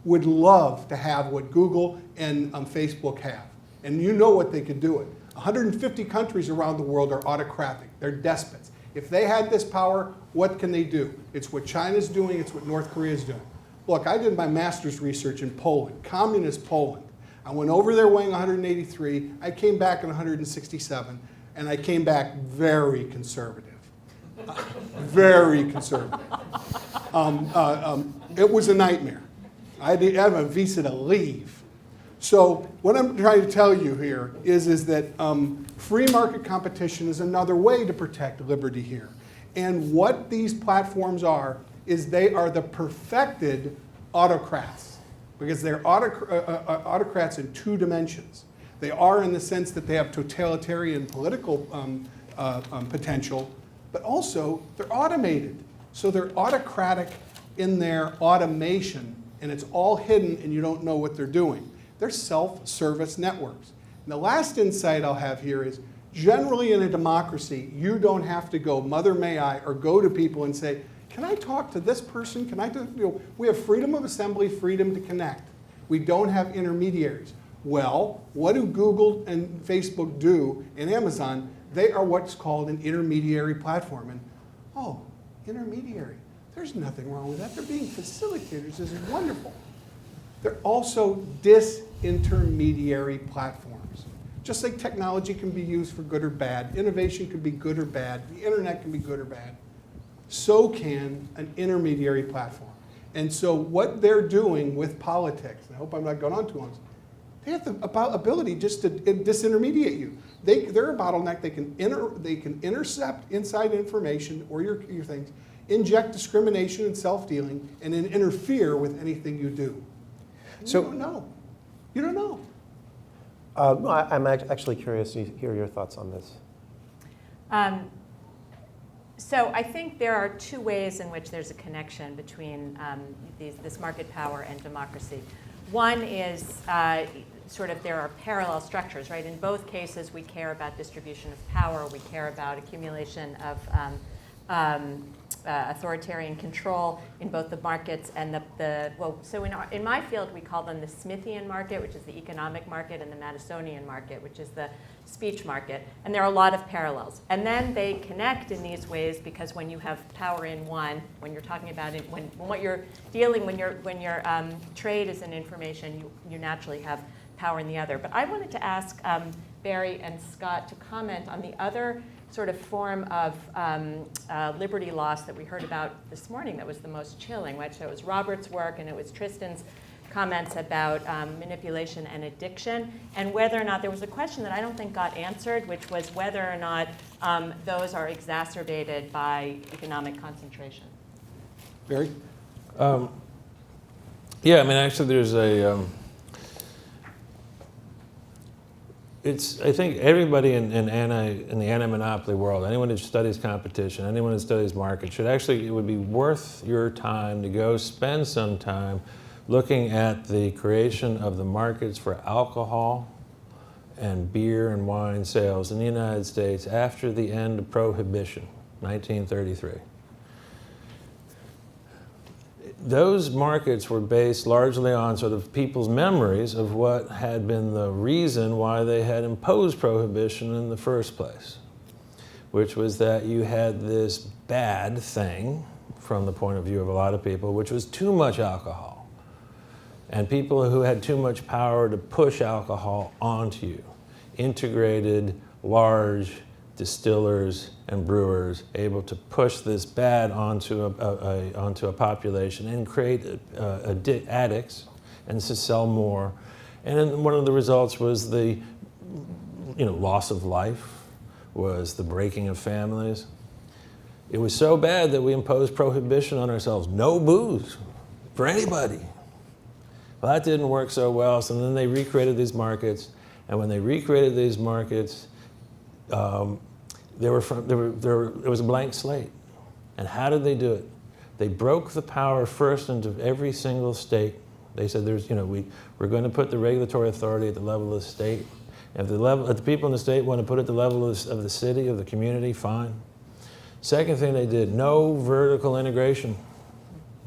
would love to have what Google and Facebook have. And you know what they could do it. 150 countries around the world are autocratic. They're despots. If they had this power, what can they do? It's what China's doing. It's what North Korea's doing. Look, I did my master's research in Poland, communist Poland. I went over there weighing 183. I came back at 167, and I came back very conservative. Very conservative. It was a nightmare. I had to have a visa to leave. So what I'm trying to tell you here is that free market competition is another way to protect liberty here. And what these platforms are is they are the perfected autocrats, because they're autocrats in two dimensions. They are in the sense that they have totalitarian political potential, but also they're automated. So they're autocratic in their automation, and it's all hidden and you don't know what they're doing. They're self-service networks. And the last insight I'll have here is, generally in a democracy, you don't have to go, mother may I, or go to people and say, can I talk to this person? Can I do, we have freedom of assembly, freedom to connect. We don't have intermediaries. Well, what do Google and Facebook do and Amazon? They are what's called an intermediary platform. And oh, intermediary, there's nothing wrong with that. They're being facilitators. This is wonderful. They're also disintermediary platforms. Just like technology can be used for good or bad, innovation can be good or bad, the internet can be good or bad, so can an intermediary platform. And so what they're doing with politics, and I hope I'm not going on too long, they have the ability just to disintermediate you. They're a bottleneck. They can intercept inside information or your things, inject discrimination and self-dealing, and then interfere with anything you do. So- You don't know. You don't know. I'm actually curious to hear your thoughts on this. So I think there are two ways in which there's a connection between this market power and democracy. One is sort of there are parallel structures, right? In both cases, we care about distribution of power. We care about accumulation of authoritarian control in both the markets and so in my field, we call them the Smithian market, which is the economic market, and the Madisonian market, which is the speech market. And there are a lot of parallels. And then they connect in these ways because when you have power in one, when you're talking about it, when what you're dealing, when your trade is in information, you naturally have power in the other. But I wanted to ask Barry and Scott to comment on the other sort of form of liberty loss that we heard about this morning that was the most chilling, right? So it was Robert's work and it was Tristan's comments about manipulation and addiction, and whether or not there was a question that I don't think got answered, which was whether or not those are exacerbated by economic concentration. Barry? Yeah, I mean, actually, there's a. I think everybody in the anti-monopoly world, anyone who studies competition, anyone who studies market, it would be worth your time to go spend some time looking at the creation of the markets for alcohol and beer and wine sales in the United States after the end of Prohibition, 1933. Those markets were based largely on sort of people's memories of what had been the reason why they had imposed Prohibition in the first place, which was that you had this bad thing, from the point of view of a lot of people, which was too much alcohol. And people who had too much power to push alcohol onto you, integrated large distillers and brewers able to push this bad onto a population and create addicts and to sell more. And then one of the results was the loss of life, was the breaking of families. It was so bad that we imposed Prohibition on ourselves. No booze for anybody. Well, that didn't work so well, so then they recreated these markets. And when they recreated these markets, it was a blank slate. And how did they do it? They broke the power first into every single state. They said, we're going to put the regulatory authority at the level of the state. If the people in the state want to put it at the level of the city, of the community, fine. Second thing they did, no vertical integration.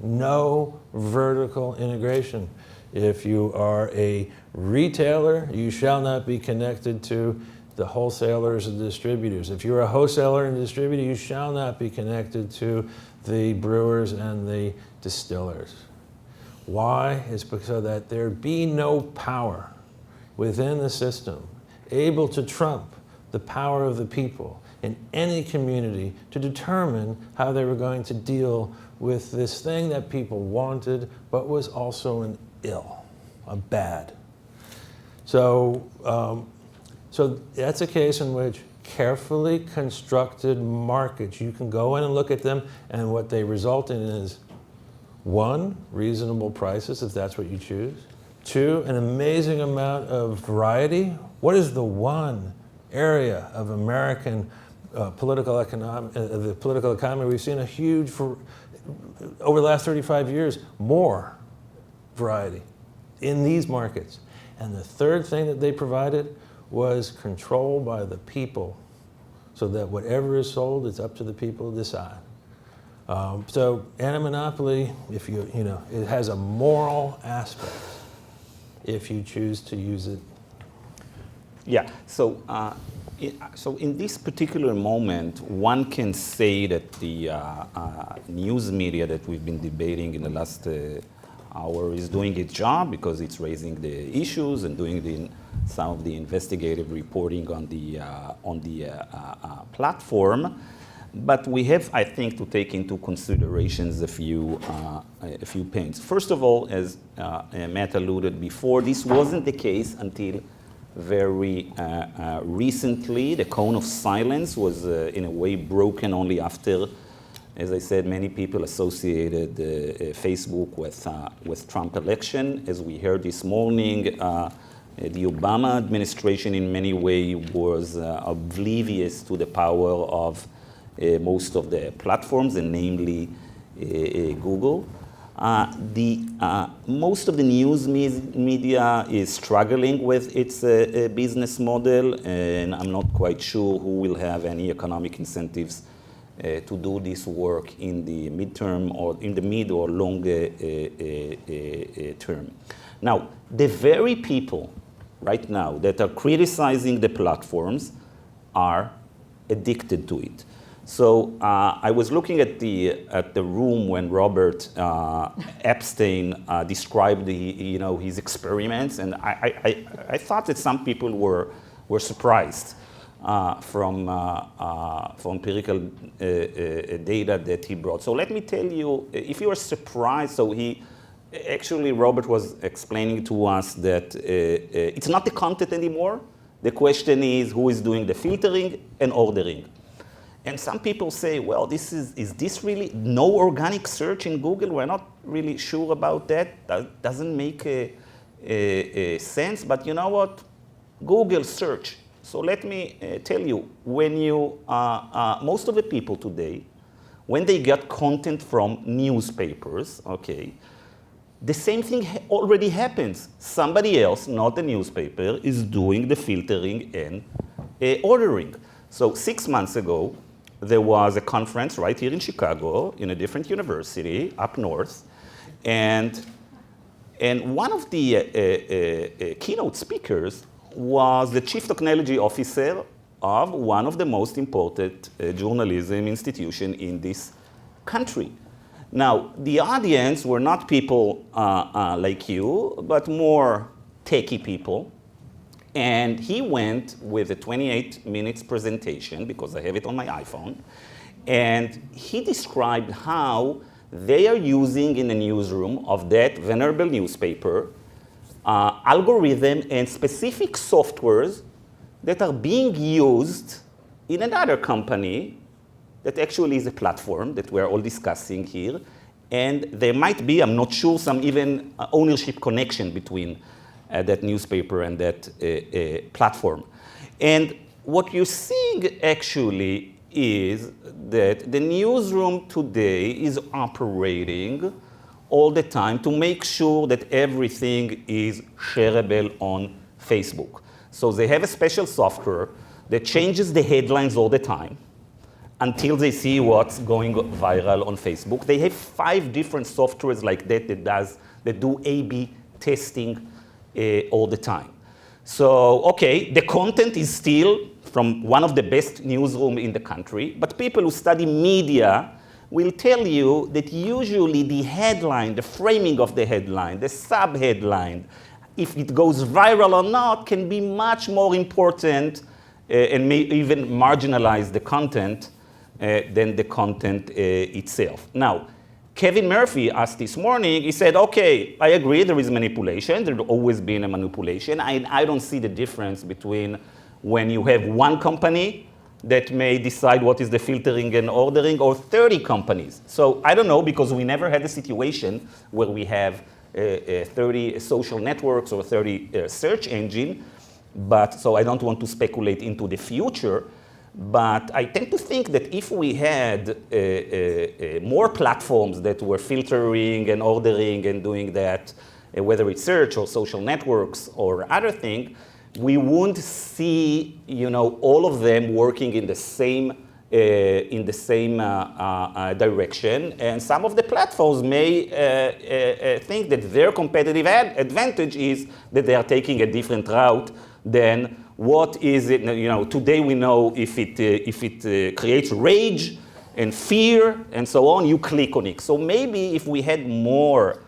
No vertical integration. If you are a retailer, you shall not be connected to the wholesalers and distributors. If you're a wholesaler and distributor, you shall not be connected to the brewers and the distillers. Why? It's because that there be no power within the system able to trump the power of the people in any community to determine how they were going to deal with this thing that people wanted, but was also an ill, a bad. So that's a case in which carefully constructed markets, you can go in and look at them, and what they result in is, 1, reasonable prices, if that's what you choose. 2, an amazing amount of variety. What is the one area of American political economy we've seen a huge, over the last 35 years, more variety in these markets? And the third thing that they provided was control by the people, so that whatever is sold, it's up to the people to decide. So anti-monopoly, it has a moral aspect if you choose to use it. Yeah, so in this particular moment, one can say that the news media that we've been debating in the last hour is doing its job because it's raising the issues and doing some of the investigative reporting on the platform. But we have, I think, to take into considerations a few points. First of all, as Matt alluded before, this wasn't the case until very recently. The cone of silence was, in a way, broken only after, as I said, many people associated Facebook with Trump election. As we heard this morning, the Obama administration in many ways was oblivious to the power of most of the platforms, and namely Google. Most of the news media is struggling with its business model, and I'm not quite sure who will have any economic incentives to do this work in the midterm or in the mid or long term. Now, the very people right now that are criticizing the platforms are addicted to it. So I was looking at the room when Robert Epstein described his experiments, and I thought that some people were surprised from empirical data that he brought. So let me tell you, if you are surprised, so Robert was explaining to us that it's not the content anymore. The question is who is doing the filtering and ordering. And some people say, well, is this really no organic search in Google? We're not really sure about that. That doesn't make a sense. But you know what? Google search. So let me tell you, when most of the people today, when they get content from newspapers, okay, the same thing already happens. Somebody else, not the newspaper, is doing the filtering and ordering. So 6 months ago, there was a conference right here in Chicago in a different university up north. And one of the keynote speakers was the chief technology officer of one of the most important journalism institutions in this country. Now, the audience were not people like you, but more techie people. And he went with a 28 minutes presentation, because I have it on my iPhone, and he described how they are using in the newsroom of that venerable newspaper algorithm and specific softwares that are being used in another company that actually is a platform that we're all discussing here. And there might be, I'm not sure, some even ownership connection between that newspaper and that platform. And what you're seeing actually is that the newsroom today is operating all the time to make sure that everything is shareable on Facebook. So they have a special software that changes the headlines all the time until they see what's going viral on Facebook. They have 5 different softwares like that that do A/B testing all the time. So, okay, the content is still from one of the best newsrooms in the country, but people who study media will tell you that usually the headline, the framing of the headline, the sub-headline, if it goes viral or not, can be much more important and may even marginalize the content than the content itself. Now, Kevin Murphy asked this morning, he said, okay, I agree there is manipulation. There's always been a manipulation. I don't see the difference between when you have one company that may decide what is the filtering and ordering, or 30 companies. So I don't know, because we never had a situation where we have 30 social networks or 30 search engine. But so I don't want to speculate into the future. But I tend to think that if we had more platforms that were filtering and ordering and doing that, whether it's search or social networks or other thing, we wouldn't see, all of them working in the same direction. And some of the platforms may think that their competitive advantage is that they are taking a different route than what is it. Today we know if it creates rage and fear and so on, you click on it. So maybe if we had more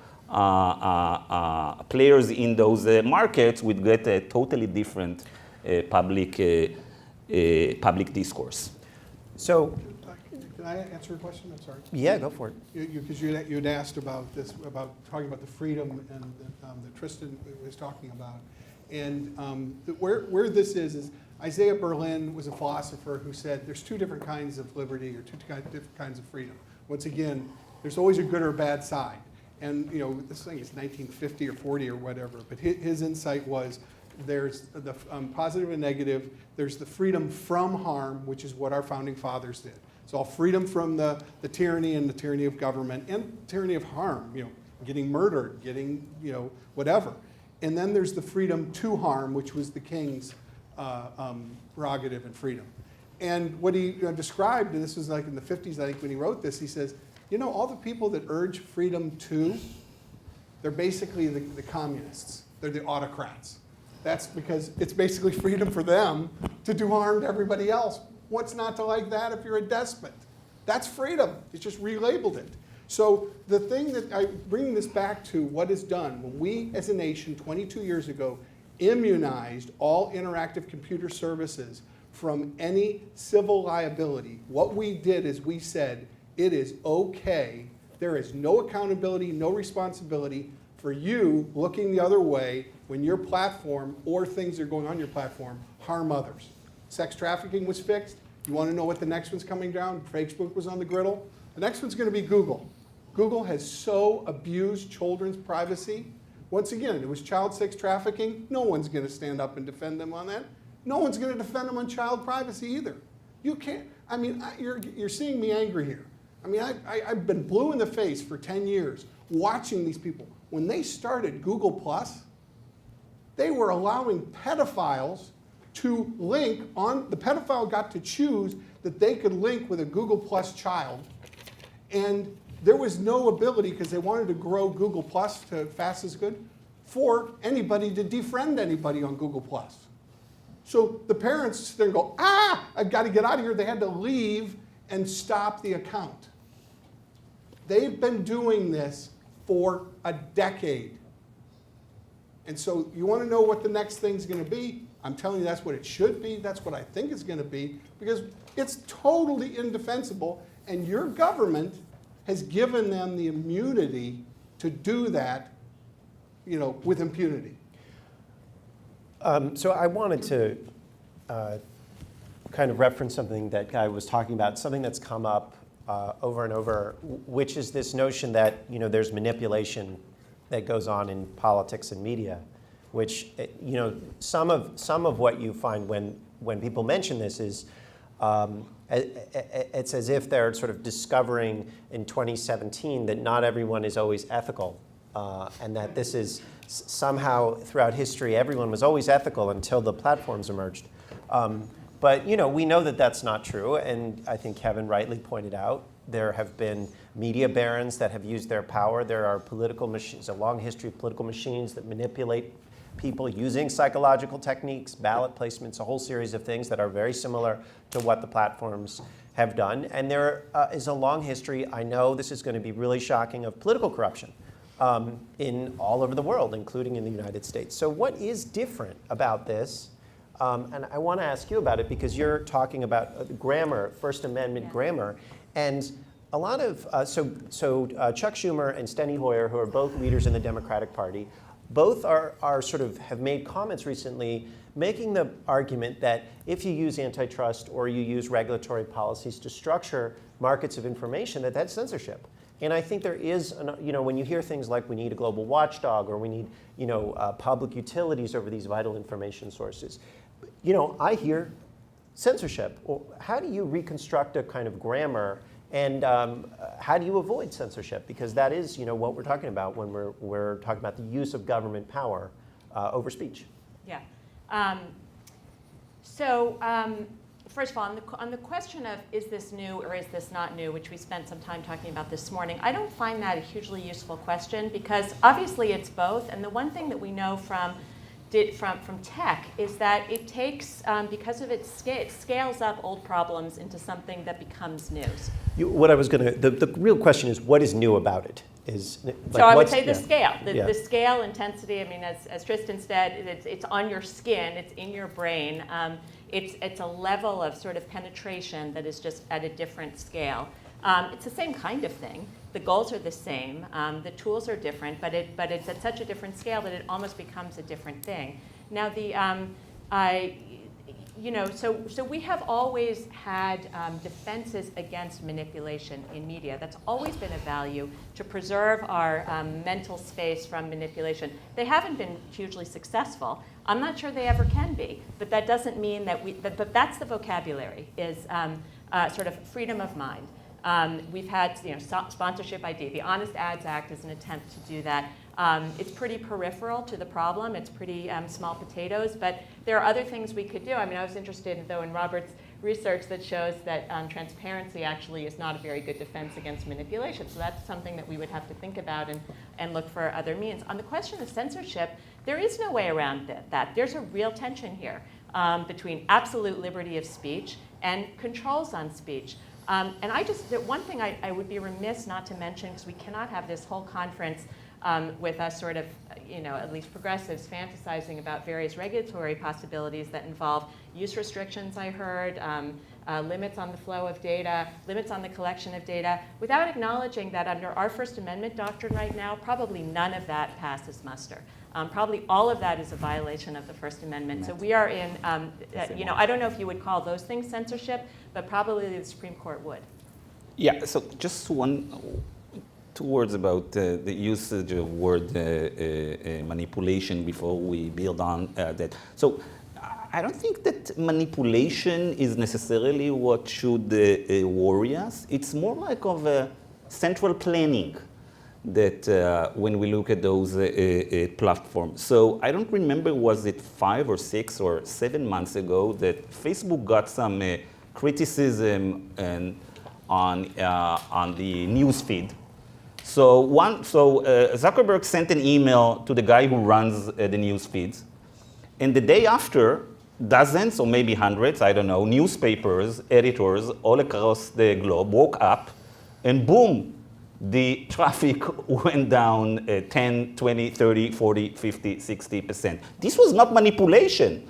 players in those markets, we'd get a totally different public discourse. So, Can I answer a question? I'm sorry. yeah, go for it. Because you had asked about this, about talking about the freedom and that Tristan was talking about. And where this is Isaiah Berlin was a philosopher who said there's two different kinds of liberty or two different kinds of freedom. Once again, there's always a good or bad side. And this thing is 1950 or 40 or whatever, but his insight was there's the positive and negative. There's the freedom from harm, which is what our founding fathers did. It's all freedom from the tyranny and the tyranny of government and tyranny of harm, getting murdered, getting, whatever. And then there's the freedom to harm, which was the king's prerogative and freedom. And what he described, and this was like in the 50s, I think, when he wrote this, he says, all the people that urge freedom to, they're basically the communists. They're the autocrats. That's because it's basically freedom for them to do harm to everybody else. What's not to like that if you're a despot? That's freedom. It's just relabeled it. So the thing that I bring this back to what is done when we as a nation 22 years ago immunized all interactive computer services from any civil liability, what we did is we said it is okay, there is no accountability, no responsibility for you looking the other way when your platform or things that are going on your platform harm others. Sex trafficking was fixed. You want to know what the next one's coming down? Facebook was on the griddle. The next one's going to be Google. Google has so abused children's privacy. Once again, it was child sex trafficking. No one's going to stand up and defend them on that. No one's going to defend them on child privacy either. You can't, you're seeing me angry here. I've been blue in the face for 10 years watching these people. When they started Google+, they were allowing pedophiles to link on, the pedophile got to choose that they could link with a Google+ child, and there was no ability, because they wanted to grow Google+ to fast as good, for anybody to defriend anybody on Google+. So the parents sit there and go, I've got to get out of here. They had to leave and stop the account. They've been doing this for a decade. And so you want to know what the next thing's going to be? I'm telling you that's what it should be. That's what I think it's going to be, because it's totally indefensible, and your government has given them the immunity to do that, with impunity. So I wanted to kind of reference something that Guy was talking about, something that's come up over and over, which is this notion that there's manipulation that goes on in politics and media, which some of what you find when people mention this is it's as if they're sort of discovering in 2017 that not everyone is always ethical, and that this is somehow throughout history everyone was always ethical until the platforms emerged. But we know that that's not true, and I think Kevin rightly pointed out there have been media barons that have used their power. There are political machines, a long history of political machines that manipulate people using psychological techniques, ballot placements, a whole series of things that are very similar to what the platforms have done. And there is a long history, I know this is going to be really shocking, of political corruption in all over the world, including in the United States. So what is different about this? And I want to ask you about it because you're talking about grammar, First Amendment grammar, and a lot of, Chuck Schumer and Steny Hoyer, who are both leaders in the Democratic Party, both are sort of have made comments recently making the argument that if you use antitrust or you use regulatory policies to structure markets of information, that's censorship. And I think there is, when you hear things like we need a global watchdog or we need, public utilities over these vital information sources, I hear censorship. How do you reconstruct a kind of grammar, and how do you avoid censorship? Because that is, what we're talking about when we're talking about the use of government power over speech. Yeah. First of all, on the question of is this new or is this not new, which we spent some time talking about this morning, I don't find that a hugely useful question because obviously it's both. And the one thing that we know from tech is that it takes, because of its scale, it scales up old problems into something that becomes news. The real question is, what is new about it? So I would say the scale, the scale, intensity. As Tristan said, it's on your skin, it's in your brain. It's a level of sort of penetration that is just at a different scale. It's the same kind of thing. The goals are the same. The tools are different, but it's at such a different scale that it almost becomes a different thing. Now, so we have always had defenses against manipulation in media. That's always been a value to preserve our mental space from manipulation. They haven't been hugely successful. I'm not sure they ever can be, but that doesn't mean that but that's the vocabulary, is sort of freedom of mind. We've had sponsorship ID. The Honest Ads Act is an attempt to do that. It's pretty peripheral to the problem. It's pretty small potatoes, but there are other things we could do. I mean, I was interested, though, in Robert's research that shows that transparency actually is not a very good defense against manipulation. So that's something that we would have to think about and look for other means. On the question of censorship, there is no way around that. There's a real tension here between absolute liberty of speech and controls on speech. And one thing I would be remiss not to mention, because we cannot have this whole conference with us sort of, at least progressives fantasizing about various regulatory possibilities that involve use restrictions, I heard, limits on the flow of data, limits on the collection of data, without acknowledging that under our First Amendment doctrine right now, probably none of that passes muster. Probably all of that is a violation of the First Amendment. So we are in, I don't know if you would call those things censorship, but probably the Supreme Court would. Yeah, so just two words about the usage of word manipulation before we build on that. So I don't think that manipulation is necessarily what should worry us. It's more like of a central planning that when we look at those platforms. So I don't remember, was it 5 or 6 or 7 months ago that Facebook got some criticism on the news feed. So Zuckerberg sent an email to the guy who runs the news feeds, and the day after, dozens or maybe hundreds, I don't know, newspapers, editors all across the globe woke up, and boom, the traffic went down 10, 20, 30, 40, 50, 60%. This was not manipulation.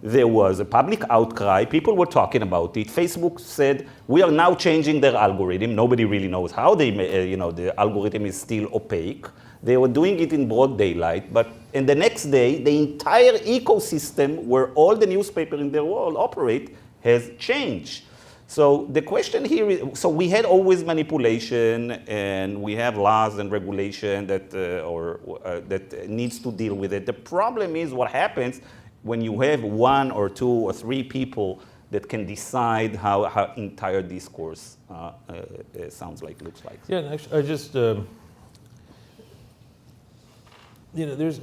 There was a public outcry. People were talking about it. Facebook said, we are now changing their algorithm. Nobody really knows how the algorithm is still opaque. They were doing it in broad daylight. And the next day, the entire ecosystem where all the newspapers in the world operate has changed. So the question here is, so we had always manipulation, and we have laws and regulation that needs to deal with it. The problem is what happens when you have 1 or 2 or 3 people that can decide how entire discourse looks like. Yeah, and actually, I just, there's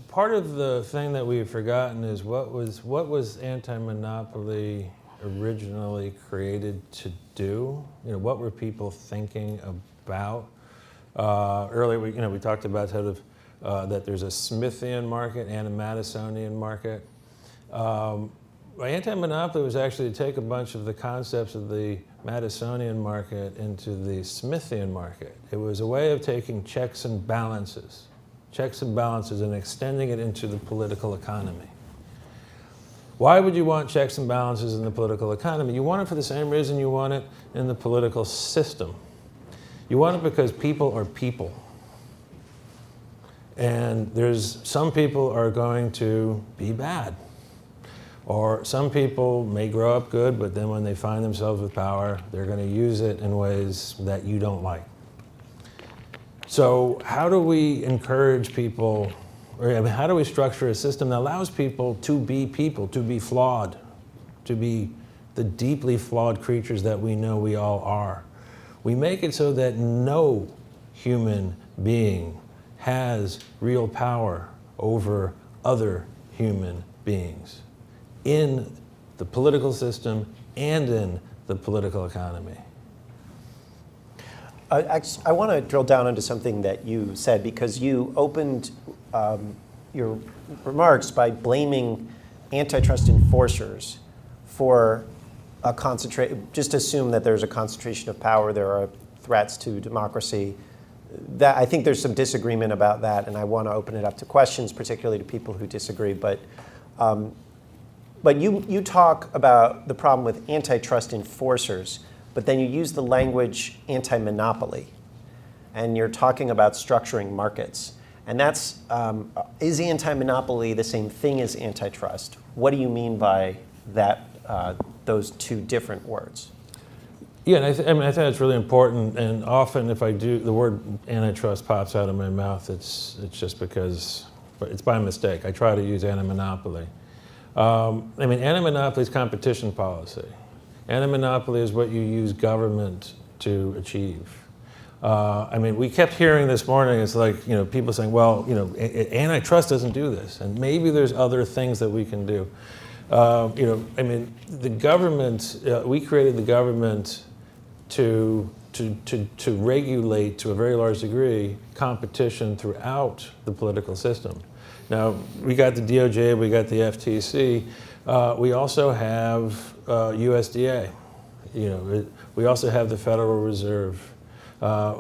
part of the thing that we've forgotten is what was anti-monopoly originally created to do? What were people thinking about? Earlier, we talked about sort of that there's a Smithian market and a Madisonian market. Anti-monopoly was actually to take a bunch of the concepts of the Madisonian market into the Smithian market. It was a way of taking checks and balances and extending it into the political economy. Why would you want checks and balances in the political economy? You want it for the same reason you want it in the political system. You want it because people are people. And some people are going to be bad. Or some people may grow up good, but then when they find themselves with power, they're going to use it in ways that you don't like. So how do we encourage people, how do we structure a system that allows people, to be flawed, to be the deeply flawed creatures that we know we all are? We make it so that no human being has real power over other human beings in the political system and in the political economy. I want to drill down into something that you said, because you opened your remarks by blaming antitrust enforcers for just assume that there's a concentration of power, there are threats to democracy. I think there's some disagreement about that, and I want to open it up to questions, particularly to people who disagree. But But you talk about the problem with antitrust enforcers, but then you use the language anti-monopoly, and you're talking about structuring markets. And that's, is anti-monopoly the same thing as antitrust? What do you mean by that, those two different words? Yeah, and I think that's really important. And often, if I do, the word antitrust pops out of my mouth. It's just because, but it's by mistake. I try to use anti-monopoly. Anti-monopoly is competition policy. Anti-monopoly is what you use government to achieve. We kept hearing this morning, it's like, people saying, well, antitrust doesn't do this, and maybe there's other things that we can do. The government, we created the government to regulate, to a very large degree, competition throughout the political system. Now, we got the DOJ, we got the FTC, we also have USDA, we also have the Federal Reserve.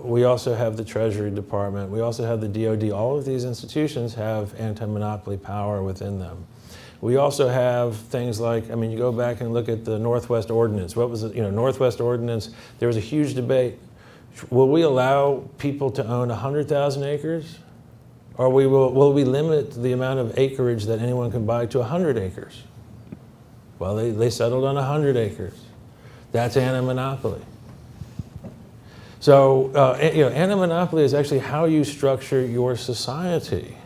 We also have the Treasury Department. We also have the DOD. All of these institutions have anti-monopoly power within them. We also have things like, you go back and look at the Northwest Ordinance. What was it? Northwest Ordinance, there was a huge debate. Will we allow people to own 100,000 acres? Or will we limit the amount of acreage that anyone can buy to 100 acres? Well, they settled on 100 acres. That's anti-monopoly. So, anti-monopoly is actually how you structure your society.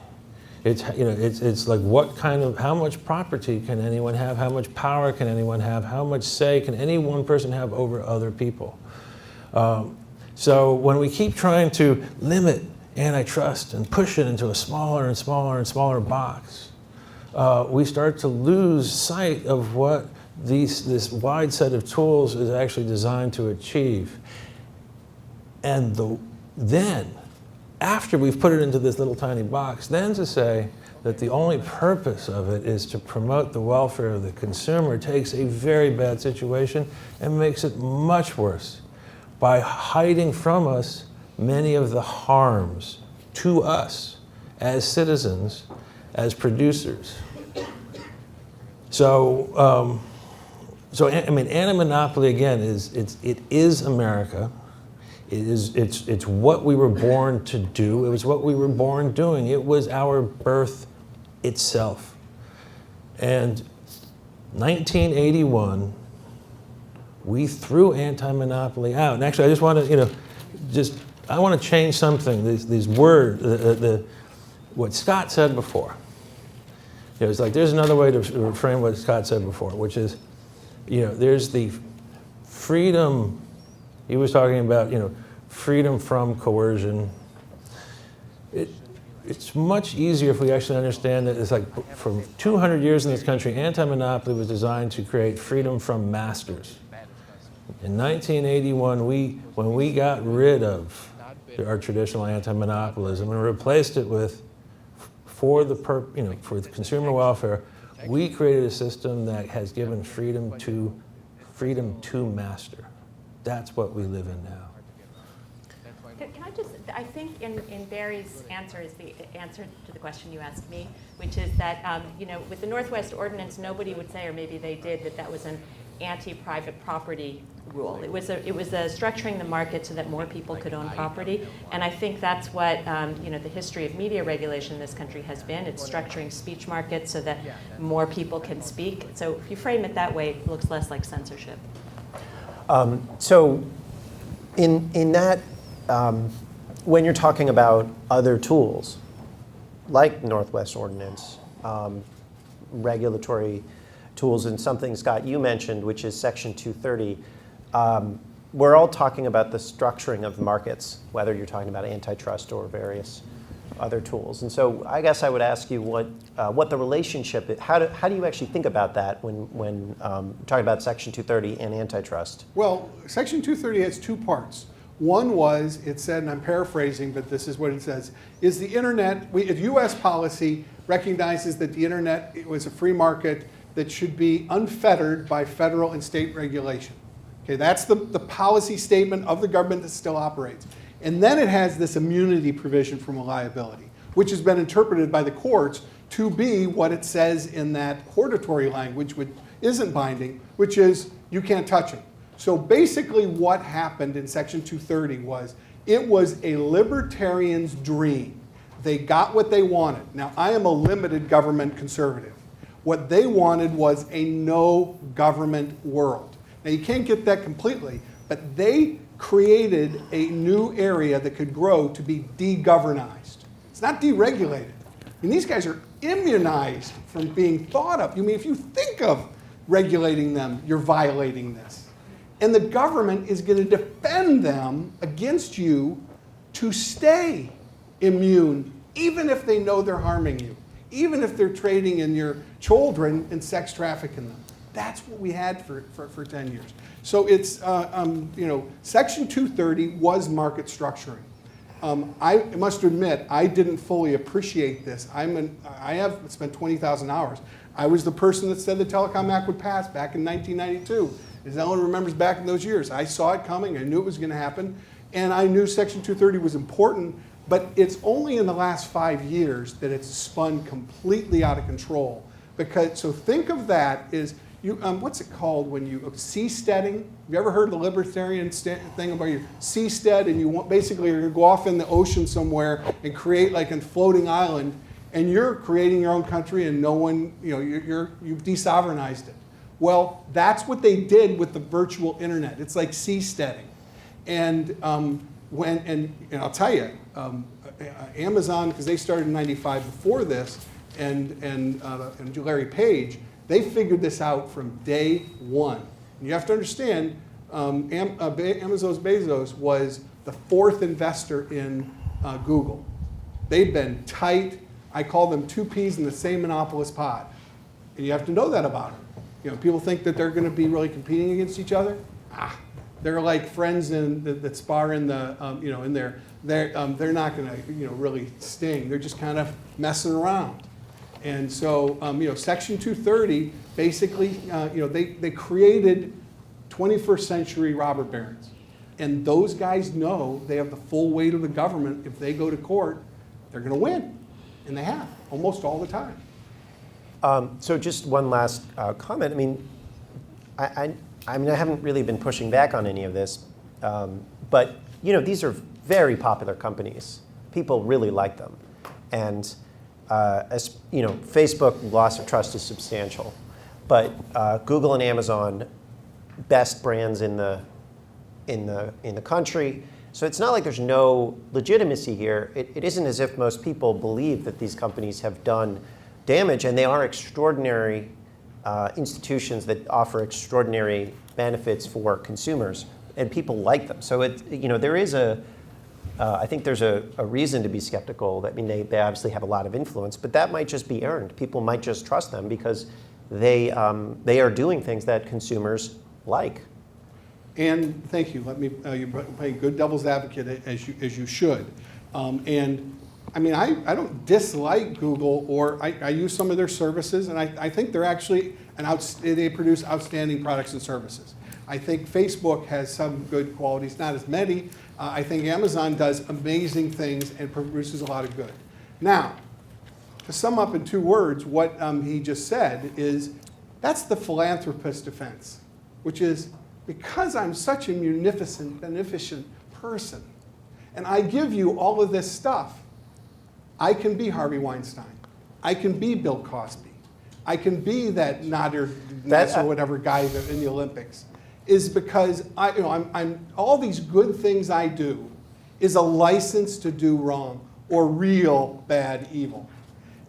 It's like how much property can anyone have? How much power can anyone have? How much say can any one person have over other people? So when we keep trying to limit antitrust and push it into a smaller and smaller and smaller box, we start to lose sight of what this wide set of tools is actually designed to achieve. And then, after we've put it into this little tiny box, then to say that the only purpose of it is to promote the welfare of the consumer takes a very bad situation and makes it much worse by hiding from us many of the harms to us as citizens, as producers. So, anti-monopoly, again, it is America. It's what we were born to do. It was what we were born doing. It was our birth itself. And 1981, we threw anti-monopoly out. And actually, I just want to, I want to change something. These words, what Scott said before. It's like there's another way to frame what Scott said before, which is, there's the freedom. He was talking about, freedom from coercion. It's much easier if we actually understand that it's like for 200 years in this country, anti-monopoly was designed to create freedom from masters. In 1981, when we got rid of our traditional anti-monopolism and replaced it with, for the consumer welfare, we created a system that has given freedom to master. That's what we live in now. Can I think in Barry's answer is the answer to the question you asked me, which is that, with the Northwest Ordinance, nobody would say, or maybe they did, that was an anti-private property rule. It was structuring the market so that more people could own property. And I think that's what, the history of media regulation in this country has been. It's structuring speech markets so that more people can speak. So if you frame it that way, it looks less like censorship. So in that, when you're talking about other tools, like Northwest Ordinance, regulatory tools, and something, Scott, you mentioned, which is Section 230, we're all talking about the structuring of markets, whether you're talking about antitrust or various other tools. And so I guess I would ask you what the relationship is. How do you actually think about that when talking about Section 230 and antitrust? Well, Section 230 has two parts. One was, it said, and I'm paraphrasing, but this is what it says, is the internet, U.S. policy recognizes that the internet was a free market that should be unfettered by federal and state regulation. Okay, that's the policy statement of the government that still operates. And then it has this immunity provision from liability, which has been interpreted by the courts to be what it says in that hortatory language, which isn't binding, which is you can't touch them. So basically what happened in Section 230 was it was a libertarian's dream. They got what they wanted. Now, I am a limited government conservative. What they wanted was a no government world. Now, you can't get that completely, but they created a new area that could grow to be de-governized. It's not deregulated. I mean, these guys are immunized from being thought of. You mean, if you think of regulating them, you're violating this. And the government is going to defend them against you to stay immune, even if they know they're harming you, even if they're trading in your children and sex trafficking them. That's what we had for 10 years. So it's, Section 230 was market structuring. I must admit, I didn't fully appreciate this. I have spent 20,000 hours. I was the person that said the Telecom Act would pass back in 1992. As Ellen remembers back in those years, I saw it coming. I knew it was going to happen. And I knew Section 230 was important. But it's only in the last 5 years that it's spun completely out of control. So think of that as, what's it called when you, seasteading? Have you ever heard of the libertarian thing about your seastead, and you want, basically you're going to go off in the ocean somewhere and create like a floating island, and you're creating your own country and no one, you've de-sovereignized it. Well, that's what they did with the virtual internet. It's like seasteading. And I'll tell you, Amazon, because they started in '95 before this, and Larry Page, they figured this out from day one. And you have to understand, Amazon's Bezos was the fourth investor in Google. They've been tight. I call them two peas in the same monopolist pod. And you have to know that about them. People think that they're going to be really competing against each other. They're like friends that spar in the, in there. They're not going to, really sting. They're just kind of messing around. And so, Section 230 basically, they created 21st century robber barons. And those guys know they have the full weight of the government. If they go to court, they're going to win. And they have, almost all the time. So just one last comment. I haven't really been pushing back on any of this, but these are very popular companies. People really like them, and Facebook loss of trust is substantial, but Google and Amazon, best brands in the country. So it's not like there's no legitimacy here. It isn't as if most people believe that these companies have done damage, and they are extraordinary institutions that offer extraordinary benefits for consumers, and people like them. So there is I think there's a reason to be skeptical. They obviously have a lot of influence, but that might just be earned. People might just trust them because they are doing things that consumers like. And thank you. Let me you play good devil's advocate as you should. I don't dislike Google, or I use some of their services, and I think they're actually they produce outstanding products and services. I think Facebook has some good qualities, not as many. I think Amazon does amazing things and produces a lot of good. Now, to sum up in 2 words, what he just said is that's the philanthropist defense, which is because I'm such a munificent, beneficent person, and I give you all of this stuff, I can be Harvey Weinstein. I can be Bill Cosby. I can be that Nader or whatever guy in the Olympics. Is because I'm all these good things I do is a license to do wrong or real bad evil.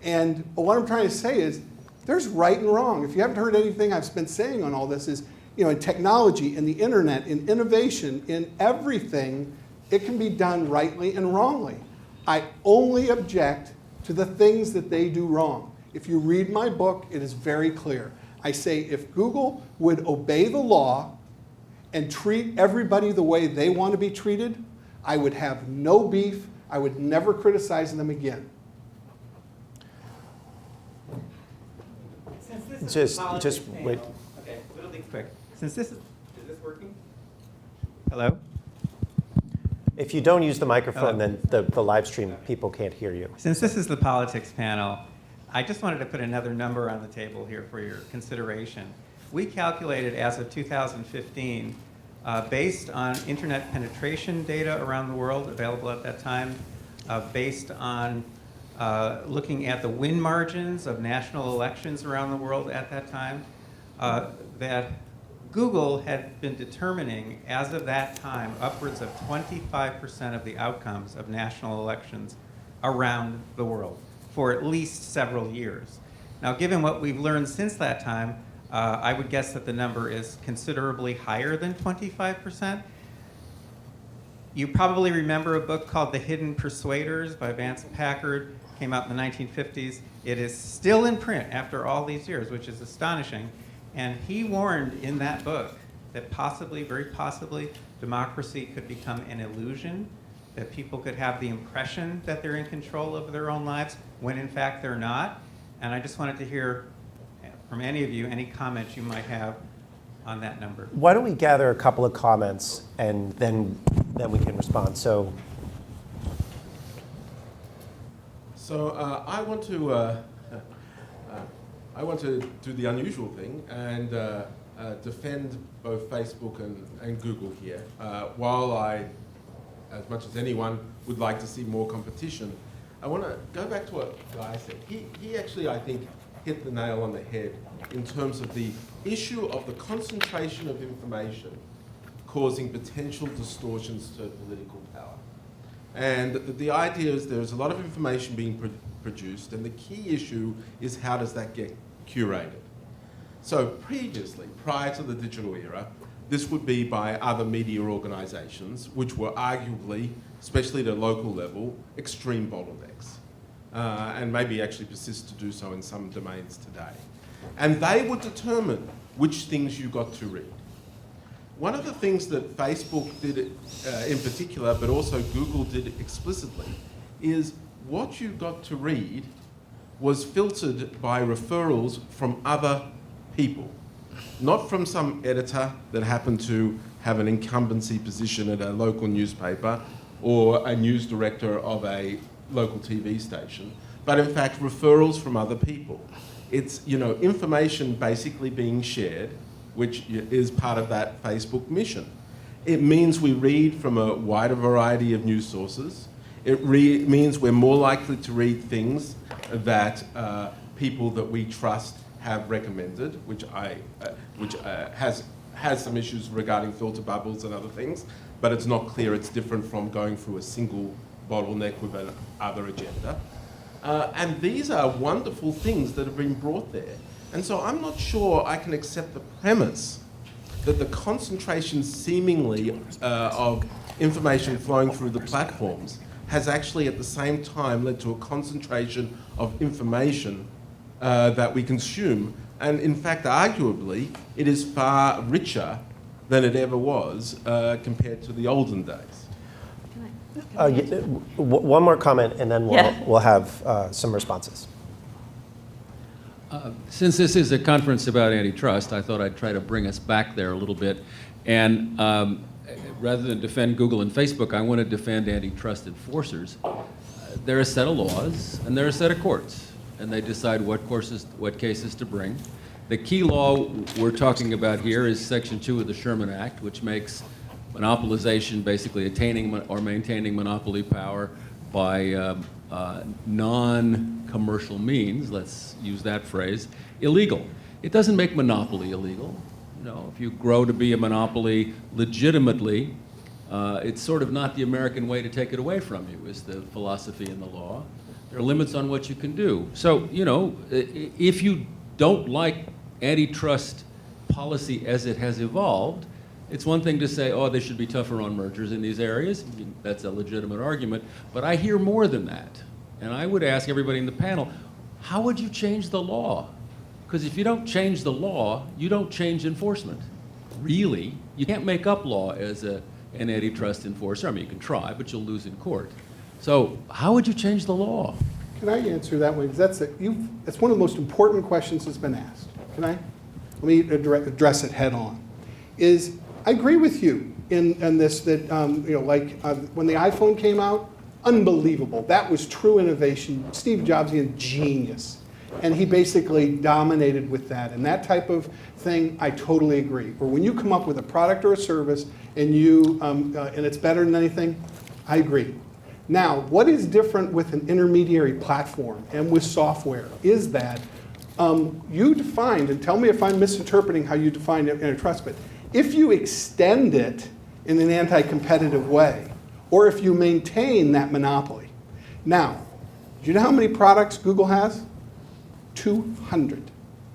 And what I'm trying to say is there's right and wrong. If you haven't heard anything I've been saying on all this is, in technology, in the internet, in innovation, in everything, it can be done rightly and wrongly. I only object to the things that they do wrong. If you read my book, it is very clear. I say if Google would obey the law and treat everybody the way they want to be treated, I would have no beef. I would never criticize them again. Just wait. Okay, little thing quick. Is this working? Hello? If you don't use the microphone, then the live stream people can't hear you. Since this is the politics panel, I just wanted to put another number on the table here for your consideration. We calculated as of 2015, based on internet penetration data around the world available at that time, based on looking at the win margins of national elections around the world at that time, that Google had been determining, as of that time, upwards of 25% of the outcomes of national elections around the world for at least several years. Now, given what we've learned since that time, I would guess that the number is considerably higher than 25%. You probably remember a book called The Hidden Persuaders by Vance Packard, came out in the 1950s. It is still in print after all these years, which is astonishing. And he warned in that book that possibly, very possibly, democracy could become an illusion, that people could have the impression that they're in control of their own lives when in fact they're not. And I just wanted to hear from any of you any comments you might have on that number. Why don't we gather a couple of comments and then we can respond. So I want to do the unusual thing and defend both Facebook and Google here. While I, as much as anyone, would like to see more competition, I want to go back to what Guy said. He actually, I think, hit the nail on the head in terms of the issue of the concentration of information causing potential distortions to political power. And the idea is there's a lot of information being produced, and the key issue is how does that get curated. So previously, prior to the digital era, this would be by other media organizations, which were arguably, especially at a local level, extreme bottlenecks, and maybe actually persist to do so in some domains today. And they would determine which things you got to read. One of the things that Facebook did in particular, but also Google did explicitly, is what you got to read was filtered by referrals from other people, not from some editor that happened to have an incumbency position at a local newspaper or a news director of a local TV station, but in fact referrals from other people. It's, you know, information basically being shared, which is part of that Facebook mission. It means we read from a wider variety of news sources. It means we're more likely to read things that people that we trust have recommended, which has some issues regarding filter bubbles and other things, but it's not clear it's different from going through a single bottleneck with an other agenda. And these are wonderful things that have been brought there. And so I'm not sure I can accept the premise that the concentration seemingly of information flowing through the platforms has actually at the same time led to a concentration of information that we consume. And in fact, arguably, it is far richer than it ever was compared to the olden days. one more comment, and then we'll have some responses. Since this is a conference about antitrust, I thought I'd try to bring us back there a little bit. And rather than defend Google and Facebook, I want to defend antitrust enforcers. They're a set of laws, and they're a set of courts, and they decide what cases to bring. The key law we're talking about here is Section 2 of the Sherman Act, which makes monopolization, basically attaining or maintaining monopoly power by non-commercial means, let's use that phrase, illegal. It doesn't make monopoly illegal. You know, if you grow to be a monopoly legitimately, it's sort of not the American way to take it away from you, is the philosophy in the law. There are limits on what you can do. So, you know, if you don't like antitrust policy as it has evolved, it's one thing to say, oh, they should be tougher on mergers in these areas. That's a legitimate argument. But I hear more than that. And I would ask everybody in the panel, how would you change the law? Because if you don't change the law, you don't change enforcement. Really, you can't make up law as an antitrust enforcer. I mean, you can try, but you'll lose in court. So how would you change the law? Can I answer that one? Because that's one of the most important questions that's been asked. Can I? Let me address it head on. I agree with you in this that, when the iPhone came out, unbelievable. That was true innovation. Steve Jobsian, genius. And he basically dominated with that. And that type of thing, I totally agree. Or when you come up with a product or a service and you and it's better than anything, I agree. Now, what is different with an intermediary platform and with software is that you defined, and tell me if I'm misinterpreting how you define antitrust, but if you extend it in an anti-competitive way, or if you maintain that monopoly. Now, do you know how many products Google has? 200,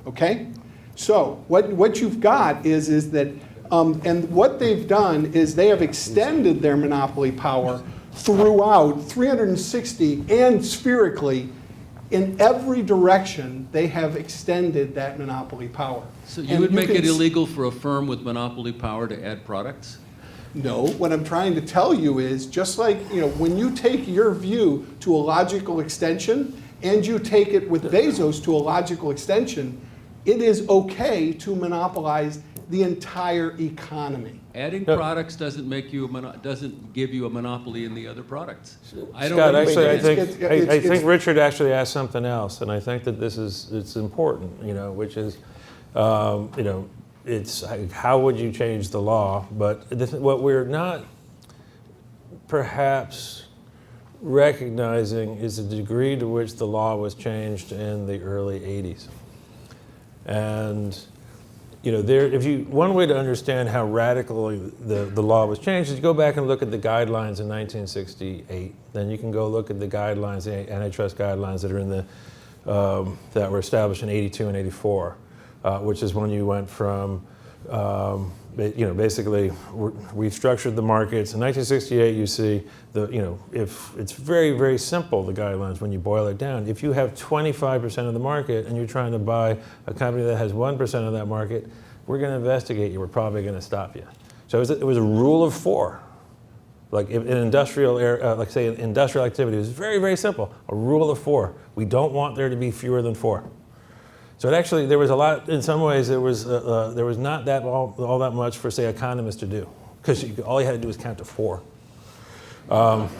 okay? So what you've got is that, and what they've done is they have extended their monopoly power throughout 360 and spherically. In every direction, they have extended that monopoly power. So you would make it illegal for a firm with monopoly power to add products? No, what I'm trying to tell you is just like, when you take your view to a logical extension and you take it with Bezos to a logical extension, it is okay to monopolize the entire economy. Adding products doesn't make you doesn't give you a monopoly in the other products. I don't Scott, actually, understand. I think Richard actually asked something else, and I think that it's important, which is, it's how would you change the law? But what we're not perhaps recognizing is the degree to which the law was changed in the early 80s. And one way to understand how radically the law was changed is you go back and look at the guidelines in 1968. Then you can go look at the guidelines, the antitrust guidelines that are in that were established in 82 and 84, which is when you went from, basically we structured the markets. In 1968, you see if it's very, very simple, the guidelines, when you boil it down. If you have 25% of the market and you're trying to buy a company that has 1% of that market, we're going to investigate you. We're probably going to stop you. So it was a rule of 4. Like in industrial, like say industrial activity, it was very, very simple. A rule of 4. We don't want there to be fewer than 4. So there was a lot, in some ways, there was not that all that much for, say, economists to do, because all you had to do was count to 4. In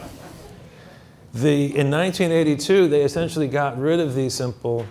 1982, they essentially got rid of these simple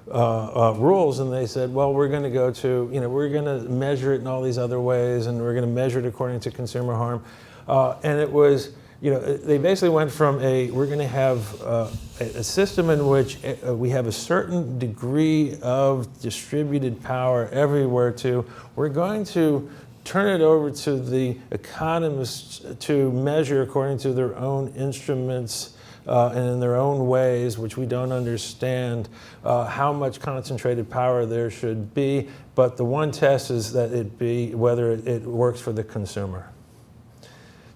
rules, and they said, well, we're going to go to, we're going to measure it in all these other ways, and we're going to measure it according to consumer harm. And it was, they basically went from we're going to have a system in which we have a certain degree of distributed power everywhere to, we're going to turn it over to the economists to measure according to their own instruments and in their own ways, which we don't understand how much concentrated power there should be. But the one test is that it be whether it works for the consumer.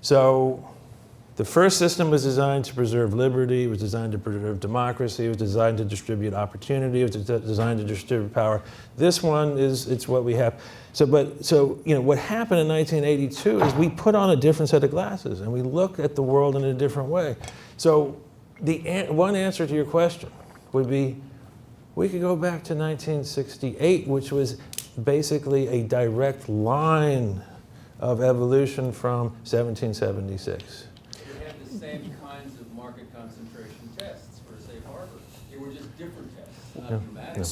So the first system was designed to preserve liberty, it was designed to preserve democracy, it was designed to distribute opportunity, it was designed to distribute power. This one it's what we have. So what happened in 1982 is we put on a different set of glasses and we look at the world in a different way. So the one answer to your question would be, we could go back to 1968, which was basically a direct line of evolution from 1776. We had the same kinds of market concentration tests for, say, Harvard. They were just different tests, not dramatic.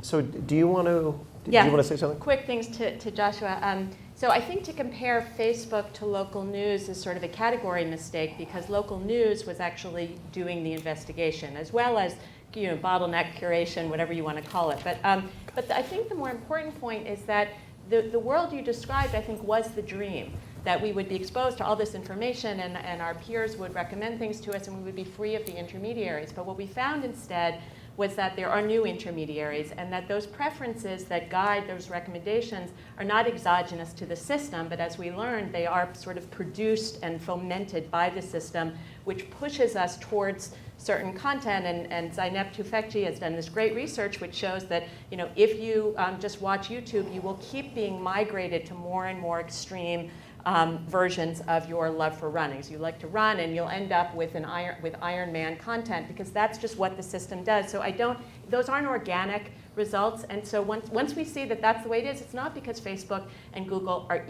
So do you want to? Yeah. Do you want to say something? Quick things to Joshua. So I think to compare Facebook to local news is sort of a category mistake, because local news was actually doing the investigation, as well as bottleneck curation, whatever you want to call it. But I think the more important point is that the world you described, I think, was the dream, that we would be exposed to all this information and our peers would recommend things to us and we would be free of the intermediaries. But what we found instead was that there are new intermediaries, and that those preferences that guide those recommendations are not exogenous to the system, but as we learned, they are sort of produced and fomented by the system, which pushes us towards certain content. And Zeynep Tufekci has done this great research which shows that if you just watch YouTube, you will keep being migrated to more and more extreme versions of your love for running. So you like to run, and you'll end up with Iron Man content, because that's just what the system does. So those aren't organic results. And so once we see that that's the way it is, it's not because Facebook and Google are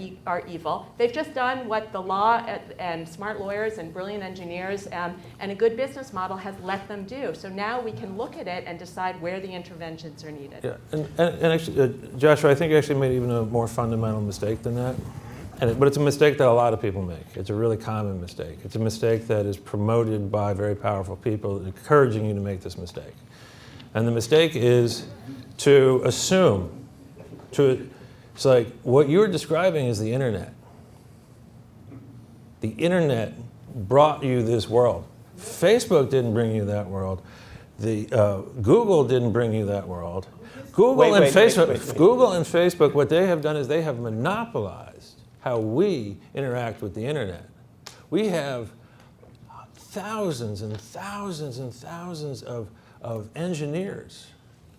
evil. They've just done what the law and smart lawyers and brilliant engineers and a good business model has let them do. So now we can look at it and decide where the interventions are needed. Yeah, and actually, Joshua, I think you actually made even a more fundamental mistake than that. But it's a mistake that a lot of people make. It's a really common mistake. It's a mistake that is promoted by very powerful people encouraging you to make this mistake. And the mistake is to assume, it's like what you're describing is the internet. The internet brought you this world. Facebook didn't bring you that world. Google didn't bring you that world. Google and Facebook, what they have done is they have monopolized how we interact with the internet. We have thousands and thousands and thousands of engineers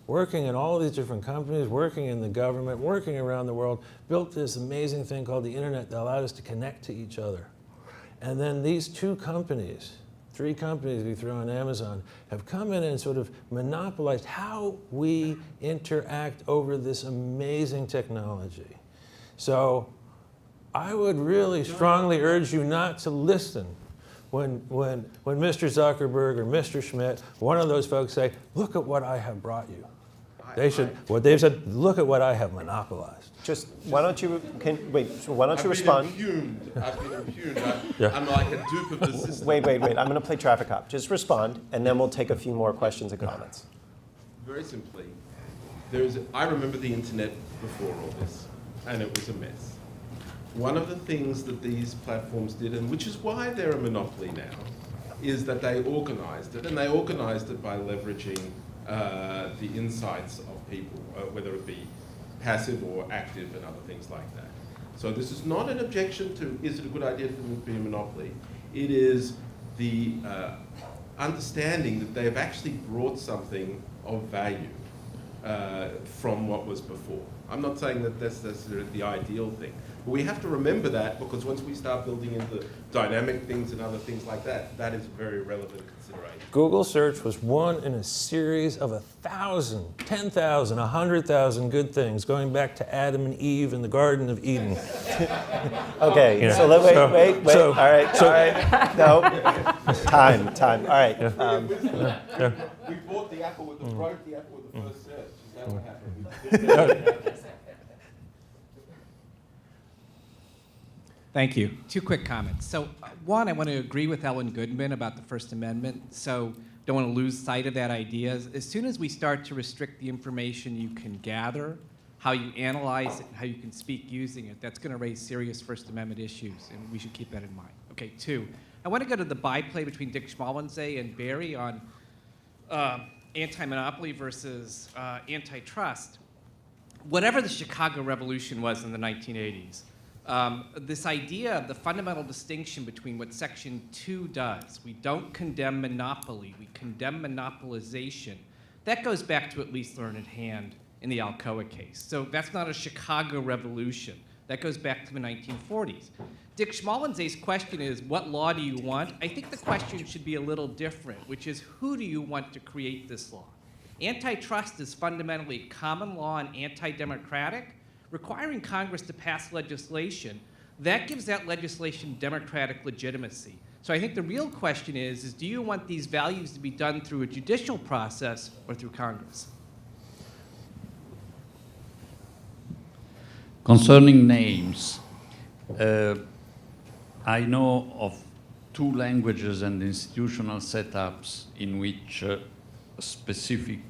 working in all these different companies, working in the government, working around the world, built this amazing thing called the internet that allowed us to connect to each other. And then these three companies we throw on Amazon, have come in and sort of monopolized how we interact over this amazing technology. So I would really strongly urge you not to listen when Mr. Zuckerberg or Mr. Schmidt, one of those folks say, look at what I have brought you. What they've said, look at what I have monopolized. Just, why don't you respond? I've been impugned. I'm like a dupe of the system. Wait. I'm going to play traffic cop. Just respond, and then we'll take a few more questions and comments. Very simply, I remember the internet before all this, and it was a mess. One of the things that these platforms did, and which is why they're a monopoly now, is that they organized it, and they organized it by leveraging the insights of people, whether it be passive or active and other things like that. So this is not an objection to, is it a good idea for them to be a monopoly? It is the understanding that they've actually brought something of value from what was before. I'm not saying that that's the ideal thing. But we have to remember that, because once we start building into dynamic things and other things like that, that is a very relevant consideration. Google search was one in a series of 1,000, 10,000, 100,000 good things going back to Adam and Eve in the Garden of Eden. Okay, You know, so wait. All right. No, time. All right. We bought the apple with broke the apple with the first search. Is that what happened? Thank you. Two quick comments. So one, I want to agree with Ellen Goodman about the First Amendment. So don't want to lose sight of that idea. As soon as we start to restrict the information you can gather, how you analyze it, and how you can speak using it, that's going to raise serious First Amendment issues, and we should keep that in mind. Okay, two, I want to go to the byplay between Dick Schmalensee and Barry on anti-monopoly versus antitrust. Whatever the Chicago Revolution was in the 1980s, this idea of the fundamental distinction between what Section 2 does, we don't condemn monopoly, we condemn monopolization, that goes back to at least Learned Hand in the Alcoa case. So that's not a Chicago Revolution. That goes back to the 1940s. Dick Schmalensee's question is, what law do you want? I think the question should be a little different, which is, who do you want to create this law? Antitrust is fundamentally common law and anti-democratic, requiring Congress to pass legislation. That gives that legislation democratic legitimacy. So I think the real question is do you want these values to be done through a judicial process or through Congress? Concerning names, I know of two languages and institutional setups in which specific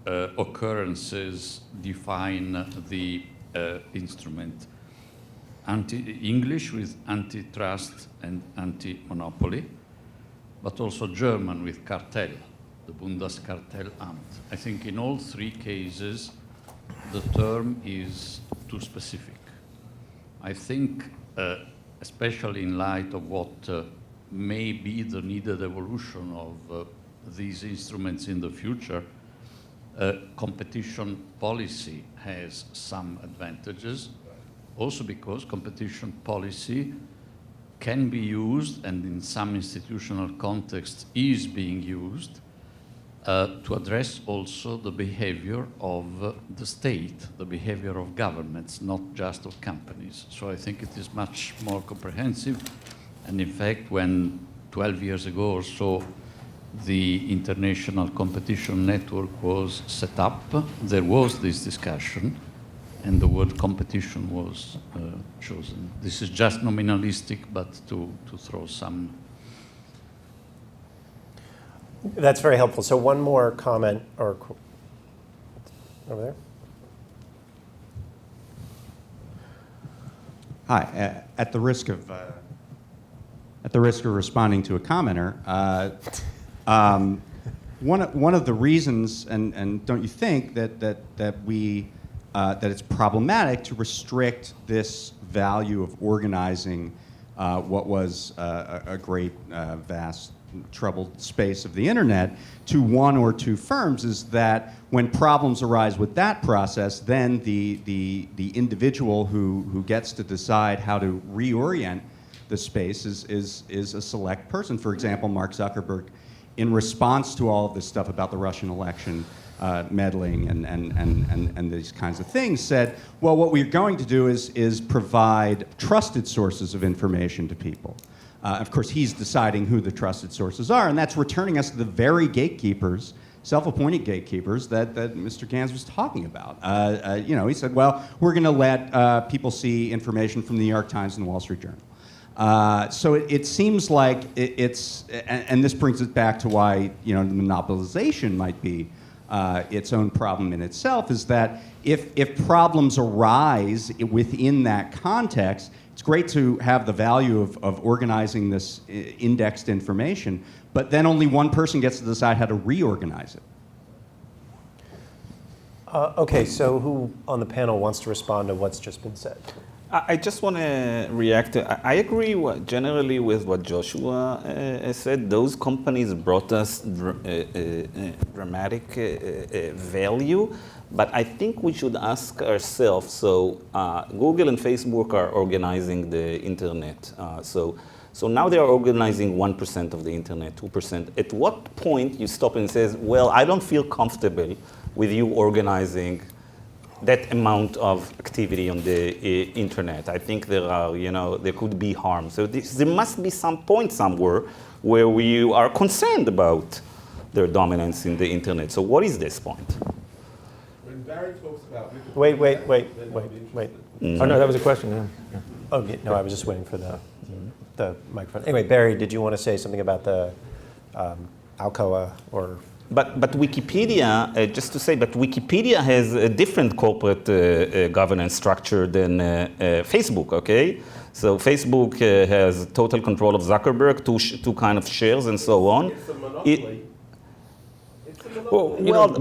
occurrences define the instrument. English with antitrust and anti-monopoly, but also German with Kartell, the Bundeskartellamt. I think in all three cases, the term is too specific. I think, especially in light of what may be the needed evolution of these instruments in the future, competition policy has some advantages, also because competition policy can be used, and in some institutional contexts is being used, to address also the behavior of the state, the behavior of governments, not just of companies. So I think it is much more comprehensive. And in fact, when 12 years ago or so, the International Competition Network was set up, there was this discussion, and the word competition was chosen. This is just nominalistic, but to throw some. That's very helpful. So one more comment, or over there. Hi. At the risk of responding to a commenter, one of the reasons, and don't you think that it's problematic to restrict this value of organizing what was a great, vast, troubled space of the internet to one or two firms, is that when problems arise with that process, then the individual who gets to decide how to reorient the space is a select person. For example, Mark Zuckerberg, in response to all of this stuff about the Russian election, meddling and these kinds of things, said, well, what we're going to do is provide trusted sources of information to people. Of course, he's deciding who the trusted sources are, and that's returning us to the very gatekeepers, self-appointed gatekeepers that Mr. Gans was talking about. He said, well, we're going to let people see information from the New York Times and the Wall Street Journal. So it seems like it's, and this brings it back to why the monopolization might be its own problem in itself, is that if problems arise within that context, it's great to have the value of organizing this indexed information, but then only one person gets to decide how to reorganize it. Okay, so who on the panel wants to respond to what's just been said? I just want to react. I agree generally with what Joshua said. Those companies brought us dramatic value, but I think we should ask ourselves, so Google and Facebook are organizing the internet. So now they are organizing 1% of the internet, 2%. At what point you stop and says, well, I don't feel comfortable with you organizing that amount of activity on the internet? I think there could be harm. So there must be some point somewhere where we are concerned about their dominance in the internet. So what is this point? When Barry talks about Wait. Oh, no, that was a question. Yeah. Oh, no, I was just waiting for the microphone. Anyway, Barry, did you want to say something about the Alcoa or? But Wikipedia, just to say, but Wikipedia has a different corporate governance structure than Facebook, okay? So Facebook has total control of Zuckerberg, two kind of shares and so on. It's a monopoly.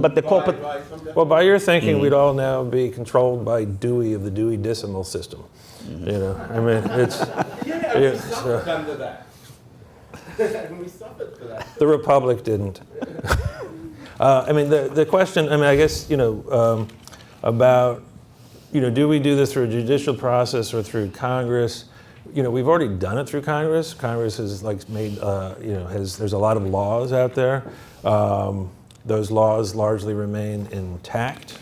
But the corporate... Well, by your thinking, we'd all now be controlled by Dewey of the Dewey Decimal System. I mean, it's... We suffered under that. We suffered for that. The Republic didn't. I mean, the question, I guess, about, do we do this through a judicial process or through Congress? We've already done it through Congress. Congress has made, there's a lot of laws out there. Those laws largely remain intact.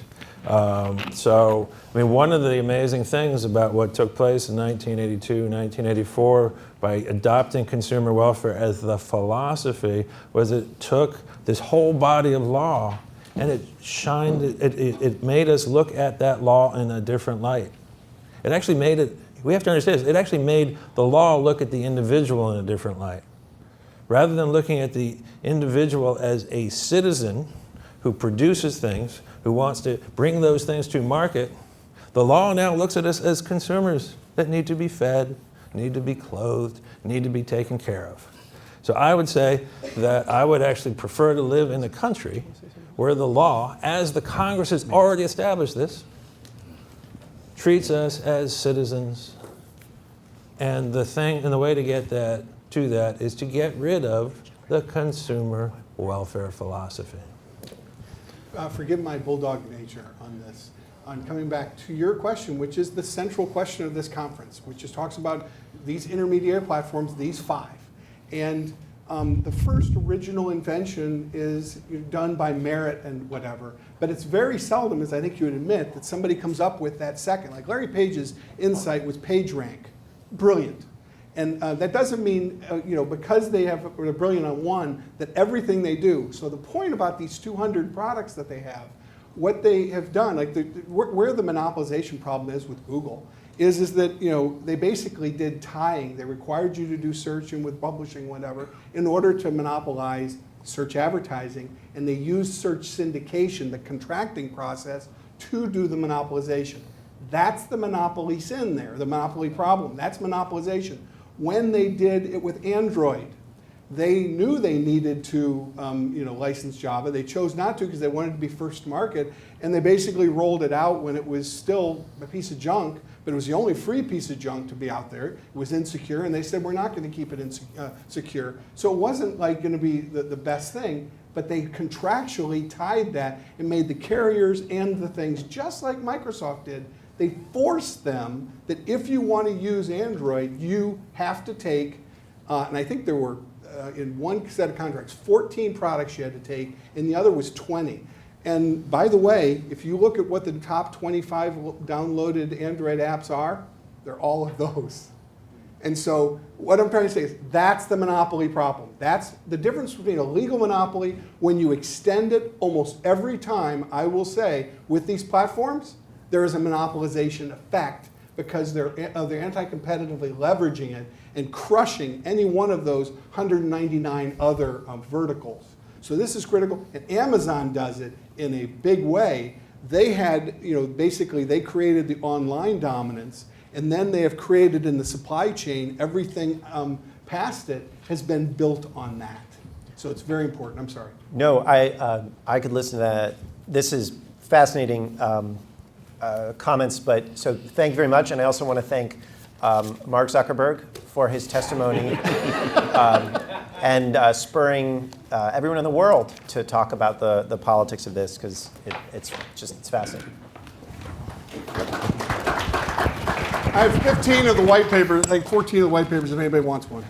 So, one of the amazing things about what took place in 1982, 1984, by adopting consumer welfare as the philosophy, was it took this whole body of law and it made us look at that law in a different light. It actually made it, we have to understand this, it actually made the law look at the individual in a different light. Rather than looking at the individual as a citizen who produces things, who wants to bring those things to market, the law now looks at us as consumers that need to be fed, need to be clothed, need to be taken care of. So I would say that I would actually prefer to live in a country where the law, as the Congress has already established this, treats us as citizens. And the way to get to that is to get rid of the consumer welfare philosophy. Forgive my bulldog nature on this. On coming back to your question, which is the central question of this conference, which just talks about these intermediary platforms, these 5. And the first original invention is done by merit and whatever, but it's very seldom, as I think you would admit, that somebody comes up with that second. Like Larry Page's insight was PageRank, brilliant. And that doesn't mean, because they're brilliant on one, that everything they do. So the point about these 200 products that they have, what they have done, like where the monopolization problem is with Google, is that they basically did tying. They required you to do search and with publishing, whatever, in order to monopolize search advertising, and they used search syndication, the contracting process, to do the monopolization. That's the monopoly sin there, the monopoly problem. That's monopolization. When they did it with Android, they knew they needed to license Java. They chose not to because they wanted to be first to market, and they basically rolled it out when it was still a piece of junk, but it was the only free piece of junk to be out there. It was insecure, and they said, we're not going to keep it secure. So it wasn't like going to be the best thing, but they contractually tied that and made the carriers and the things just like Microsoft did. They forced them that if you want to use Android, you have to take, and I think there were, in one set of contracts, 14 products you had to take, and the other was 20. And by the way, if you look at what the top 25 downloaded Android apps are, they're all of those. And so what I'm trying to say is that's the monopoly problem. That's the difference between a legal monopoly when you extend it almost every time, I will say, with these platforms, there is a monopolization effect because they're anti-competitively leveraging it and crushing any one of those 199 other verticals. So this is critical, and Amazon does it in a big way. They had, basically they created the online dominance, and then they have created in the supply chain, everything past it has been built on that. So it's very important. I'm sorry. No, I could listen to that. This is fascinating comments, but so thank you very much. And I also want to thank Mark Zuckerberg for his testimony and spurring everyone in the world to talk about the politics of this, because it's fascinating. I have 15 of the white papers, like 14 of the white papers if anybody wants one.